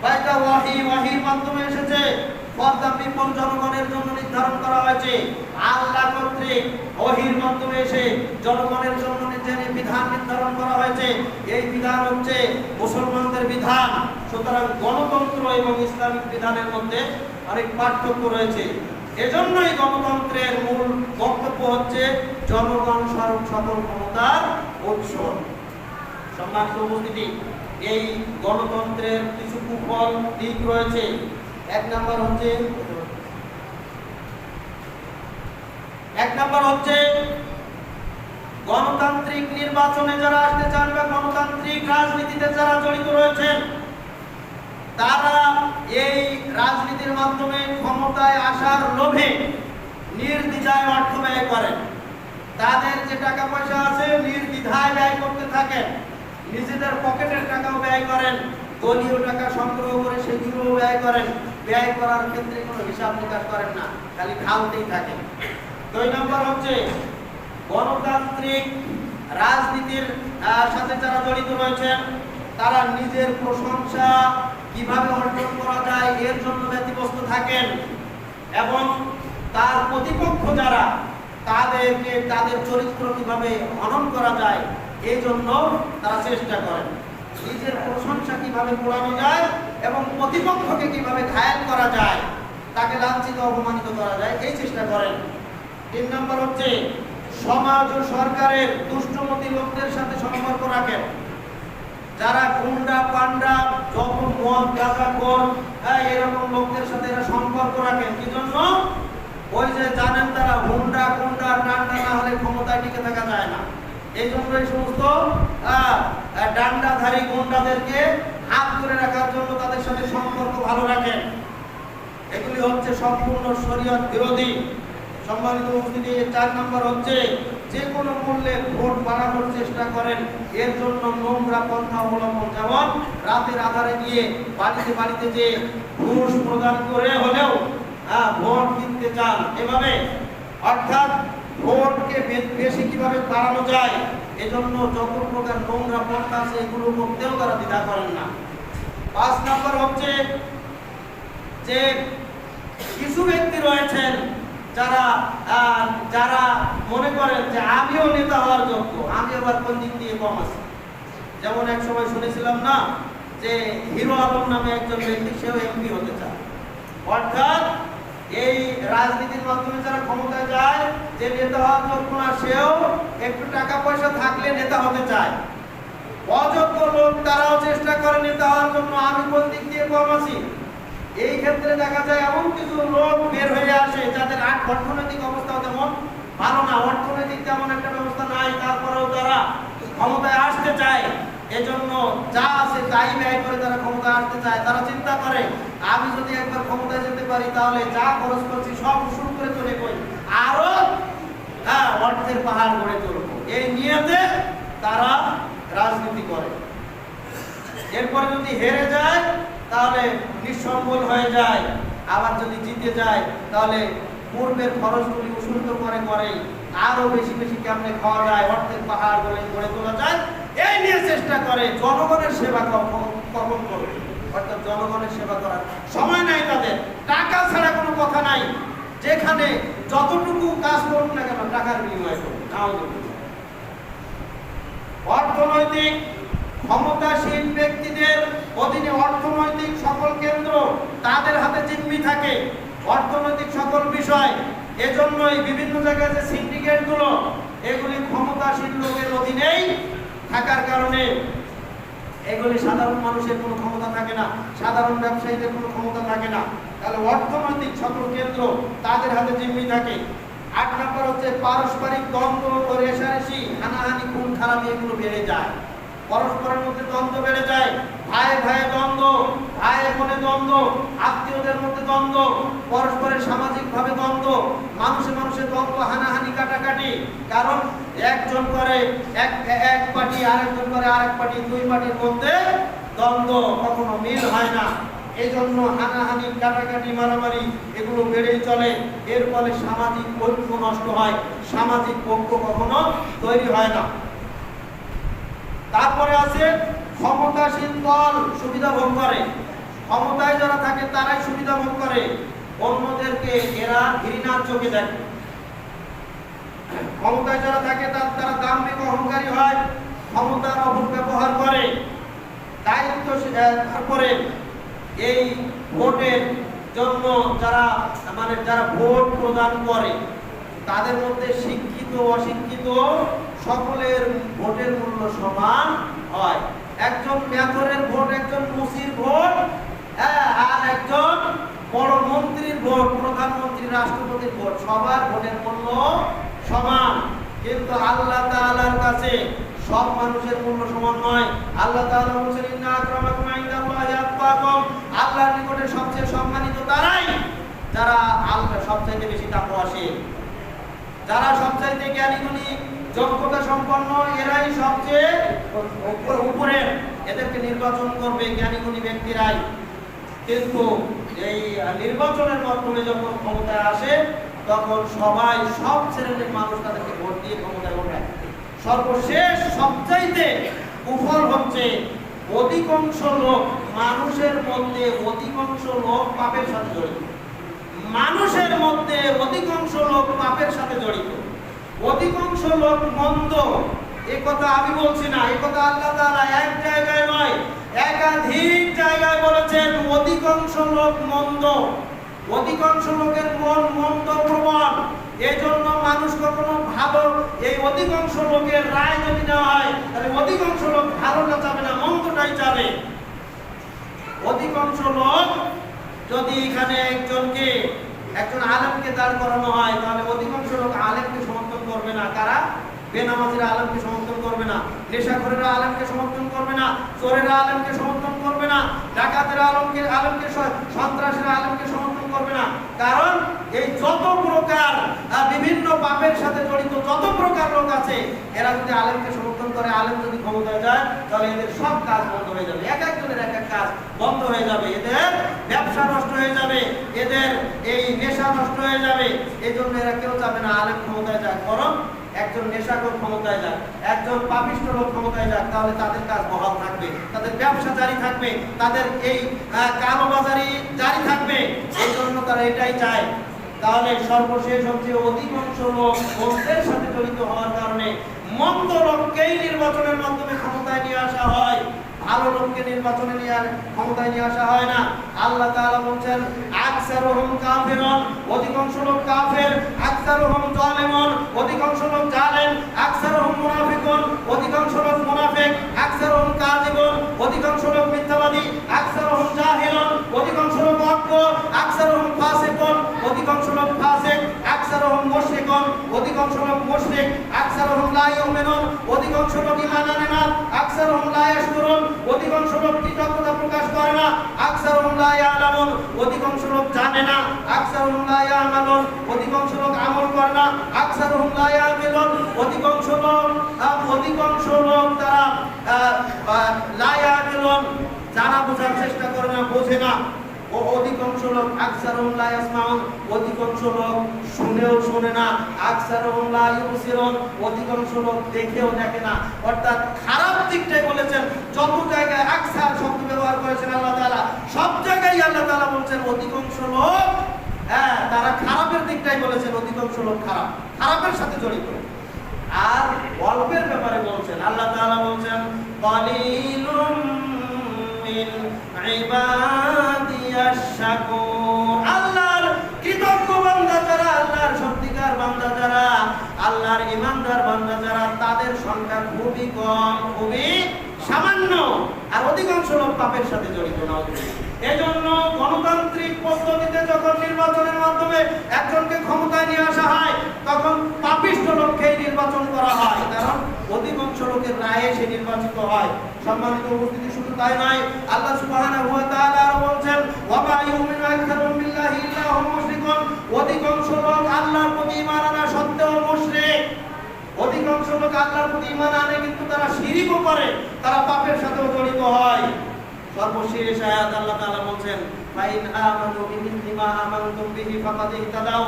বাই দ্য ওয়াহি, ওয়াহির মাধ্যমে এসেছে, ফর দ্য পিপল, জনগণের জন্য নির্ধারণ করা হয়েছে। আল্লাহ কর্তৃক ওয়াহির মাধ্যমে এসে জনগণের জন্য যে বিধান নির্ধারণ করা হয়েছে, এই বিধান হচ্ছে মুসলমানদের বিধান। সুতরাং গণতন্ত্র এবং ইসলামিক বিধানের মধ্যে অনেক পার্থক্য রয়েছে। এজন্যই গণতন্ত্রের মূল বক্তব্য হচ্ছে জনগণ স্বরূপ সকল ক্ষমতার উৎস। সম্মানিত উপস্থিতি, এই গণতন্ত্রের কিছু কুফল দিক রয়েছে। এক নাম্বার হচ্ছে গণতান্ত্রিক নির্বাচনে যারা আসতে চান বা গণতান্ত্রিক রাজনীতিতে যারা জড়িত রয়েছেন, তারা এই রাজনীতির মাধ্যমে ক্ষমতায় আসার লোভে নির্দ্বিধায় অর্থ ব্যয় করেন। তাদের যে টাকা পয়সা আছে নির্দ্বিধায় ব্যয় করতে থাকেন, নিজেদের পকেটের টাকাও ব্যয় করেন, দলীয় টাকা সংগ্রহ করে সেগুলো ব্যয় করেন। ব্যয় করার ক্ষেত্রে কোনো হিসাব নিকাশ করেন না, খালি খাওয়াতেই থাকেন। 2 নম্বর হচ্ছে গণতান্ত্রিক রাজনীতির সাথে যারা জড়িত রয়েছেন, তারা নিজের প্রশংসা কিভাবে অর্জন করা যায় এর জন্য ব্যতিব্যস্ত থাকেন, এবং তার প্রতিপক্ষ যারা তাদের চরিত্র কিভাবে হনন করা যায় এই জন্য তারা চেষ্টা করেন। নিজের প্রশংসা কিভাবে পোড়ানো যায় এবং প্রতিপক্ষকে কিভাবে ঘায়েল করা যায়, তাকে লাঞ্ছিত অপমানিত করা যায়, এই চেষ্টা করেন। 3 নম্বর হচ্ছে সমাজ ও সরকারের দুষ্টমতি লোকদের সাথে সম্পর্ক রাখেন। যারা গুন্ডা পান্ডা যত মদ গাঁজাখোর এরকম লোকদের সাথে এরা সম্পর্ক রাখেন। কি জন্য? ওই যে জানেন তারা হুন্ডা গুন্ডা ডান্ডা না হলে ক্ষমতায় টিকে থাকা যায় না। এই জন্য এই সমস্ত ডান্ডাধারী গুন্ডাদেরকে হাত করে রাখার জন্য তাদের সাথে সম্পর্ক ভালো রাখেন। এগুলি হচ্ছে সম্পূর্ণ শরীয়ত বিরোধী। সম্মানিত উপস্থিতি, 4 নম্বর হচ্ছে যে কোনো মূল্যে ভোট বাড়ানোর চেষ্টা করেন। এর জন্য নোংরা পন্থা অবলম্বন, যেমন রাতের আধারে গিয়ে বাড়িতে বাড়িতে যে ঘুষ প্রদান করে হলেও ভোট কিনতে চান। এভাবে অর্থাৎ ভোটকে বেশি কিভাবে বাড়ানো যায়, এজন্য যত প্রকার নোংরা পন্থা আছে এগুলো করতেও তারা দ্বিধা করেন না। 5 নম্বর হচ্ছে যে কিছু ব্যক্তি রয়েছেন যারা যারা মনে করেন যে আমিও নেতা হওয়ার যোগ্য, আমি আবার কোন দিক দিয়ে কম আছি। যেমন এক সময় শুনেছিলাম না যে হিরো আলম নামে একজন ব্যক্তি, সেও এমপি হতে চায়। অর্থাৎ এই রাজনীতির মাধ্যমে যারা ক্ষমতায় যায়, যে নেতা হওয়ার যোগ্য না সেও একটু টাকা পয়সা থাকলে নেতা হতে চায়। অযোগ্য লোক তারাও চেষ্টা করে নেতা হওয়ার জন্য, আমি কোন দিক দিয়ে কম আছি। এই ক্ষেত্রে দেখা যায় এমন কিছু লোক বের হয়ে আসে যাদের অর্থনৈতিক অবস্থা তেমন ভালো না, অর্থনৈতিক তেমন একটা ব্যবস্থা নাই, তারপরেও তারা ক্ষমতায় আসতে চায়। এজন্য যা আছে তাই ব্যয় করে তারা ক্ষমতায় আসতে চায়। তারা চিন্তা করে আমি যদি একবার ক্ষমতায় যেতে পারি তাহলে যা খরচ করছি সব শুরু করে চলে কই আরো অর্থের পাহাড় গড়ে তুলব। এই নিয়তে তারা রাজনীতি করে। এরপরে যদি হেরে যায় তাহলে নিঃসম্বল হয়ে যায়, আবার যদি জিতে যায় তাহলে পূর্বের খরচগুলি উসুল তো করে আরো বেশি বেশি কেমনে খাওয়া যায়, অর্থের পাহাড় গড়ে তোলা যায়, এই নিয়ে চেষ্টা করে। জনগণের সেবা কখন করবে? অর্থাৎ জনগণের সেবা করার সময় নাই তাদের, টাকা ছাড়া কোনো কথা নাই। যেখানে যতটুকু কাজ করুন না কেন টাকার বিনিময় করুন। অর্থনৈতিক ক্ষমতাসীন ব্যক্তিদের অধীনে অর্থনৈতিক সকল কেন্দ্র তাদের হাতে জিম্মি থাকে, অর্থনৈতিক সকল বিষয়। এজন্যই বিভিন্ন জায়গায় যে সিন্ডিকেট গুলো, এগুলি ক্ষমতাসীন লোকের অধীনেই থাকার কারণে এগুলি সাধারণ মানুষের কোনো ক্ষমতা থাকে না, সাধারণ ব্যবসায়ীদের কোনো ক্ষমতা থাকে না। তাহলে অর্থনৈতিক সকল কেন্দ্র তাদের হাতে জিম্মি থাকে। 8 নম্বর হচ্ছে পারস্পরিক দ্বন্দ্ব ও রেষারেষি, হানাহানি, খুন খারাপি এগুলো বেড়ে যায়। পরস্পরের মধ্যে দ্বন্দ্ব বেড়ে যায়, ভাইয়ে ভাইয়ে দ্বন্দ্ব, ভাইয়ে বোনে দ্বন্দ্ব, আত্মীয়দের মধ্যে দ্বন্দ্ব, পরস্পরের সামাজিকভাবে দ্বন্দ্ব, মানুষে মানুষের দ্বন্দ্ব, হানাহানি, কাটাকাটি। কারণ একজন করে এক পার্টি, আরেকজন করে আরেক পার্টি, 2 পার্টির মধ্যে দ্বন্দ্ব, কখনো মিল হয় না। এই জন্য হানাহানি, কাটাকাটি, মারামারি এগুলো বেড়েই চলে। এর ফলে সামাজিক ঐক্য নষ্ট হয়, সামাজিক ঐক্য কখনো তৈরি হয় না। তারপরে আছে ক্ষমতাসীন দল সুবিধা ভোগ করে। ক্ষমতায় যারা থাকে তারাই সুবিধা ভোগ করে, অন্যদেরকে এরা ঘৃণার চোখে দেখে। ক্ষমতায় যারা থাকে তারা দাম্ভিক, অহংকারী হয়, ক্ষমতার অপব্যবহার করে, দায়িত্ব। তারপরে এই ভোটের জন্য যারা ভোট প্রদান করে তাদের মধ্যে শিক্ষিত অশিক্ষিত সকলের ভোটের মূল্য সমান হয়। একজন মেথরের ভোট, একজন মুসির ভোট, আর একজন বড় মন্ত্রীর ভোট, প্রধানমন্ত্রী, রাষ্ট্রপতির ভোট, সবার ভোটের মূল্য সমান। কিন্তু আল্লাহ তাআলার কাছে সব মানুষের মূল্য সমান নয়। আল্লাহ তাআলা বলেছেন, ইন্না আকরামাকুম ইনদাল্লাহি আতকাকুম, আল্লাহর নিকটে সবচেয়ে সম্মানিত তারাই যারা আল্লাহ সবচেয়ে বেশি তাকওয়াশীল, যারা সবচেয়ে জ্ঞানী গুণী, যোগ্যতা সম্পন্ন, এরাই সবচেয়ে উপরে। এদেরকে নির্বাচন করবে জ্ঞানী গুণী ব্যক্তিরাই। কিন্তু এই নির্বাচনের মাধ্যমে যখন ক্ষমতায় আসে তখন সবাই, সব শ্রেণীর মানুষ তাদেরকে ভোট দিয়ে ক্ষমতায় ওঠায়। সর্বশেষ সবচাইতে কুফল হচ্ছে অধিকাংশ লোক, মানুষের মধ্যে অধিকাংশ লোক পাপের সাথে জড়িত। মানুষের মধ্যে অধিকাংশ লোক পাপের সাথে জড়িত, অধিকাংশ লোক মন্দ। এই কথা আমি বলছি না, এই কথা আল্লাহ তাআলা এক জায়গায় নয় একাধিক জায়গায় বলেছেন। অধিকাংশ লোক মন্দ, অধিকাংশ লোকের মন মন্দ প্রবণ, এই জন্য মানুষ কখনো ভালো, এই অধিকাংশ লোকের রায় যদি নেওয়া হয় তাহলে অধিকাংশ লোক ভালোটা চাবে না, মন্দটাই চাবে। অধিকাংশ লোক যদি এখানে একজন আলেমকে দাঁড় করানো হয় তাহলে অধিকাংশ লোক আলেমকে সমর্থন করবে না। কারা? বেনামাজিরা আলেমকে সমর্থন করবে না, নেশাখোরেরা আলেমকে সমর্থন করবে না, চোরেরা আলেমকে সমর্থন করবে না, ডাকাতেরা আলেমকে সন্ত্রাসীরা আলেমকে সমর্থন করবে না। কারণ এই যত প্রকার বিভিন্ন পাপের সাথে জড়িত যত প্রকার লোক আছে, এরা যদি আলেমকে সমর্থন করে, আলেম যদি ক্ষমতায় যায়, তাহলে এদের সব কাজ বন্ধ হয়ে যাবে। এক একজনের এক এক কাজ বন্ধ হয়ে যাবে, এদের ব্যবসা নষ্ট হয়ে যাবে, এদের এই নেশা নষ্ট হয়ে যাবে। এই জন্য এরা কেউ চাবে না আলেম ক্ষমতায় যাক, বরং একজন নেশাখোর ক্ষমতায় যাক, একজন পাপিষ্ঠ লোক ক্ষমতায় যাক, তাহলে তাদের কাজ বহাল থাকবে, তাদের ব্যবসা জারি থাকবে, তাদের এই কালোবাজারি জারি থাকবে। এই জন্য তারা এটাই চায়। তাহলে সর্বশেষ হচ্ছে অধিকাংশ লোক মন্দের সাথে জড়িত হওয়ার কারণে মন্দ লোককেই নির্বাচনের মাধ্যমে ক্ষমতায় নিয়ে আসা হয়, ভালো লোককে ক্ষমতায় নিয়ে আসা হয় না। আল্লাহ তাআলা বলছেন আকসারুহুম কাফিরুন, অধিকাংশ লোক কাফের, আকসারুহুম জালিমুন, অধিকাংশ লোক জালেম, আকসারুহুম মুনাফিকুন, অধিকাংশ লোক মুনাফিক, আকসারুহুম কাযিবুন, অধিকাংশ লোক মিথ্যাবাদী, আকসারুহুম জাহিলুন, অধিকাংশ লোক অজ্ঞ, আকসারুহুম ফাসিকুন, অধিকাংশ লোক ফাসিক, আকসারুহুম মুশরিকুন, অধিকাংশ লোক মুশরিক, আকসারুহুম লা ইউমিনুন, অধিকাংশ লোক ঈমান আনে না, আকসারুহুম লা ইয়াশকুরুন, অধিকাংশ লোক কৃতজ্ঞতা প্রকাশ করে না, আকসারুহুম লা ইয়ালামুন, অধিকাংশ লোক জানে না, আকসারুহুম লা ইয়ামালুন, অধিকাংশ লোক আমল করে না, আকসারুহুম লা ইয়াকিলুন, অধিকাংশ লোক তারা লা ইয়াকিলুন, জানা বোঝার চেষ্টা করে না, বোঝে না। অধিকাংশ লোক আকসারুহুম লা ইয়াসমাউন, অধিকাংশ লোক শুনেও শোনে না, আকসারুহুম লা ইউবসিরুন, অধিকাংশ লোক দেখেও দেখে না। অর্থাৎ খারাপ দিকটাই বলেছেন, যত জায়গায় আকসার শব্দ ব্যবহার করেছেন আল্লাহ তাআলা, সব জায়গায় আল্লাহ তাআলা বলছেন অধিকাংশ লোক, তারা খারাপের দিকটাই বলেছেন, অধিকাংশ লোক খারাপের সাথে জড়িত। আর অল্পের ব্যাপারে বলছেন আল্লাহ তাআলা বলছেন কালিলুম মিন ইবাদিয়াশ শাকুর, আল্লাহর কৃতজ্ঞ বান্দা যারা, আল্লাহর সত্যিকার বান্দা যারা, আল্লাহর ঈমানদার বান্দা যারা, তাদের সংখ্যা খুবই কম, খুবই সামান্য। আর অধিকাংশ লোক পাপের সাথে জড়িত না। এজন্য গণতান্ত্রিক পদ্ধতিতে যখন নির্বাচনের মাধ্যমে একজনকে ক্ষমতায় নিয়ে আসা হয়, তখন পাপিষ্ঠ লোককেই নির্বাচন করা হয়, কারণ অধিকাংশ লোকের রায়ে সে নির্বাচিত হয়। সম্মানিত উপস্থিতি, শুধু তাই নয়, আল্লাহ সুবহানাহু ওয়া তাআলা আরো বলছেন ওয়া মা ইউমিনু আকসারুহুম বিল্লাহি ইল্লা হুম মুশরিকুন, অধিকাংশ লোক আল্লাহর প্রতি ঈমান আনা সত্ত্বেও মুশরিক। অধিকাংশ লোক আল্লাহর প্রতি ঈমান আনে কিন্তু তারা শিরকও করে, তারা পাপের সাথেও জড়িত হয়। সর্বশেষ আয়াত আল্লাহ তাআলা বলছেন ফাইন আমানু বিমিসলি মা আমানতুম বিহি ফাকাদ ইহতাদাউ,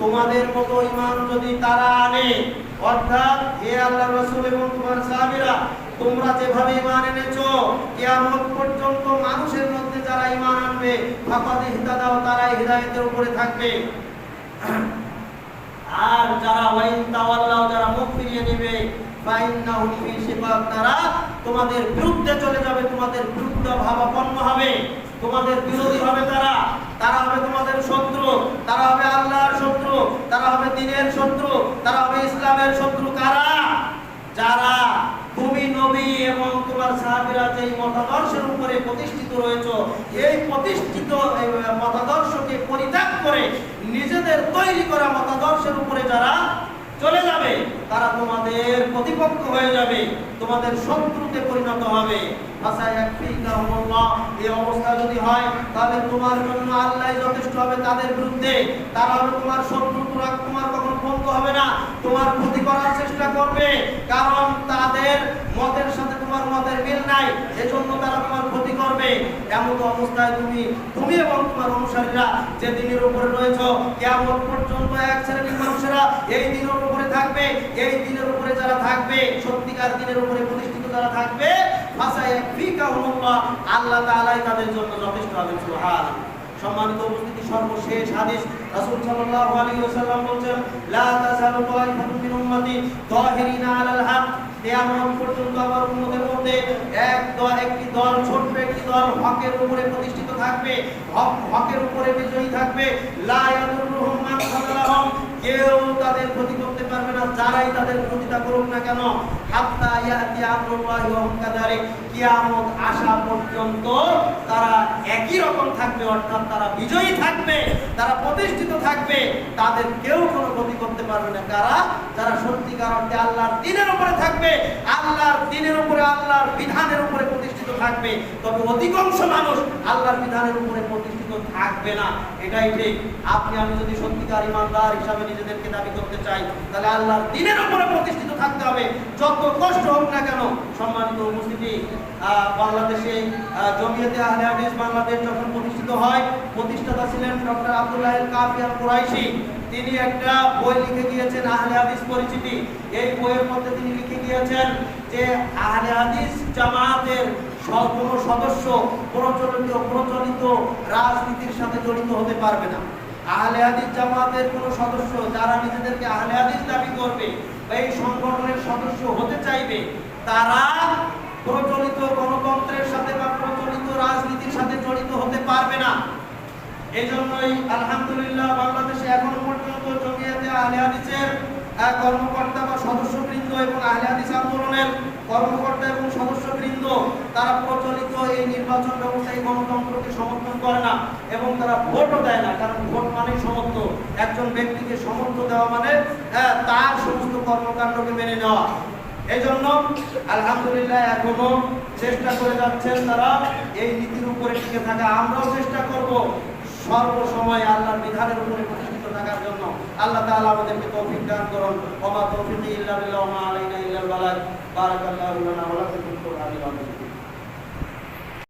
তোমাদের মতো ঈমান যদি তারা আনে, অর্থাৎ হে আল্লাহর রাসূল এবং তোমার সাহাবীরা, তোমরা যেভাবে ঈমান এনেছো, কিয়ামত পর্যন্ত মানুষের মধ্যে যারা ঈমান আনবে ফাকাদ ইহতাদাউ, তারা হিদায়াতের উপরে থাকবে। আর যারা ওয়াইন তাওয়াল্লাউ, যারা মুখ ফিরিয়ে নেবে, ফাইন্নাহুম ফি শিকাক, তারা তোমাদের বিরুদ্ধে চলে যাবে, তোমাদের বিরুদ্ধে ভাবাপন্ন হবে, তোমাদের বিরোধী হবে। তারা হবে তোমাদের শত্রু, তারা হবে আল্লাহর শত্রু, তারা হবে দ্বীনের শত্রু, তারা হবে ইসলামের শত্রু। কারা? যারা তুমি নবী এবং তোমার সাহাবীরা যেই মতাদর্শের উপরে প্রতিষ্ঠিত রয়েছে, এই প্রতিষ্ঠিত মতাদর্শকে পরিত্যাগ করে নিজেদের তৈরি করা মতাদর্শের উপরে যারা চলে যাবে, তারা তোমাদের প্রতিপক্ষ হয়ে যাবে, তোমাদের শত্রুতে পরিণত হবে। এই অবস্থা যদি হয়, তাহলে তোমার জন্য আল্লাহ যথেষ্ট হবে তাদের বিরুদ্ধে। তারা হবে তোমার শত্রু, তোমার কখনো বন্ধু হবে না, তোমার ক্ষতি করার চেষ্টা করবে, কারণ তাদের মতের সাথে তোমার মতের মিল নাই, এজন্য তারা তোমার ক্ষতি করবে। এমন অবস্থায় তুমি এবং তোমার অনুসারীরা যে দিনের উপরে রয়েছে, কিয়ামত পর্যন্ত এক শ্রেণীর মানুষেরা এই দিনের উপরে থাকবে। এই দিনের উপরে যারা থাকবে, সত্যিকার দিনের উপরে প্রতিষ্ঠিত যারা থাকবে, আল্লাহ তাআলাই তাদের জন্য যথেষ্ট হবে। সুবহানাল্লাহ। সম্মানিত উপস্থিতি, সর্বশেষ হাদিস, রাসূল সাল্লাল্লাহু আলাইহি ওয়াসাল্লাম বলেন লা তাযালু তাইফাতুন মিন উম্মতি যাহিরিনা আলাল হক, কিয়ামত পর্যন্ত আমার উম্মতের মধ্যে একটি দল, ছোট্ট একটি দল হকের উপরে প্রতিষ্ঠিত থাকবে, হকের উপরে বিজয়ী থাকবে। লা ইয়াদুরুহুম মান খাযালাহুম, কেউ তাদের ক্ষতি করতে পারবে না, যারাই তাদের বিরোধিতা করুক না কেন। হাত্তা ইয়াতি আমরুল্লাহি ওয়া হুম কাযালিক, কিয়ামত আসা পর্যন্ত তারা একই রকম থাকবে, অর্থাৎ তারা বিজয়ী থাকবে, তারা প্রতিষ্ঠিত থাকবে, তাদের কেউ কোনো ক্ষতি করতে পারবে না। কারা? যারা সত্যিকার অর্থে আল্লাহর দ্বীনের উপরে থাকবে, আল্লাহর দ্বীনের উপরে, আল্লাহর বিধানের উপরে প্রতিষ্ঠিত থাকবে। তবে অধিকাংশ মানুষ আল্লাহর বিধানের উপরে প্রতিষ্ঠিত থাকবে না, এটাই ঠিক। আপনি আমি যদি সত্যিকার ইমানদার হিসাবে নিজেদেরকে দাবি করতে চাই, তাহলে আল্লাহর দ্বীনের উপরে প্রতিষ্ঠিত থাকতে হবে, যত কষ্ট হোক না কেন। সম্মানিত উপস্থিতি, বাংলাদেশে জমিয়তে আহলে হাদিস বাংলাদেশ যখন প্রতিষ্ঠিত হয়, প্রতিষ্ঠাতা ছিলেন ডক্টর আব্দুল্লাহ আল কাফি আল কুরাইশি। তিনি একটা বই লিখে গিয়েছেন, আহলে হাদিস পরিচিতি। এই বইয়ের মধ্যে তিনি লিখে গিয়েছেন যে আহলে হাদিস জামায়াতের কোনো সদস্য প্রচলিত রাজনীতির সাথে জড়িত হতে পারবে না। আহলে হাদিস জামায়াতের কোনো সদস্য যারা নিজেদেরকে আহলে হাদিস দাবি করবে, এই সংগঠনের সদস্য হতে চাইবে, তারা প্রচলিত গণতন্ত্রের সাথে বা প্রচলিত রাজনীতির সাথে জড়িত হতে পারবে না। এই জন্যই আলহামদুলিল্লাহ বাংলাদেশে এখনো পর্যন্ত জমিয়তে আহলে হাদিসের কর্মকর্তা বা সদস্যবৃন্দ এবং আহলে হাদিস আন্দোলনের কর্মকর্তা এবং সদস্যবৃন্দ তারা প্রচলিত এই নির্বাচন ব্যবস্থা, এই গণতন্ত্রকে সমর্থন করে না এবং তারা ভোটও দেয় না। কারণ ভোট মানেই সমর্থ, একজন ব্যক্তিকে সমর্থ দেওয়া মানে তার সমস্ত কর্মকাণ্ডকে মেনে নেওয়া। এই জন্য আলহামদুলিল্লাহ এখনো চেষ্টা করে যাচ্ছেন তারা এই নীতির উপরে টিকে থাকা। আমরাও চেষ্টা করব সর্বসময় আল্লাহর বিধানের উপরে প্রতিষ্ঠিত থাকার জন্য। আল্লাহ তাআলা আমাদেরকে তৌফিক দান করুন। ওয়া মা তৌফিকি ইল্লা বিল্লাহ ওয়া মা আলাইনা ইল্লাল বালাগ। বারাকাল্লাহু লানা ওয়া লাকুম ফিল কুরআনিল আযীম।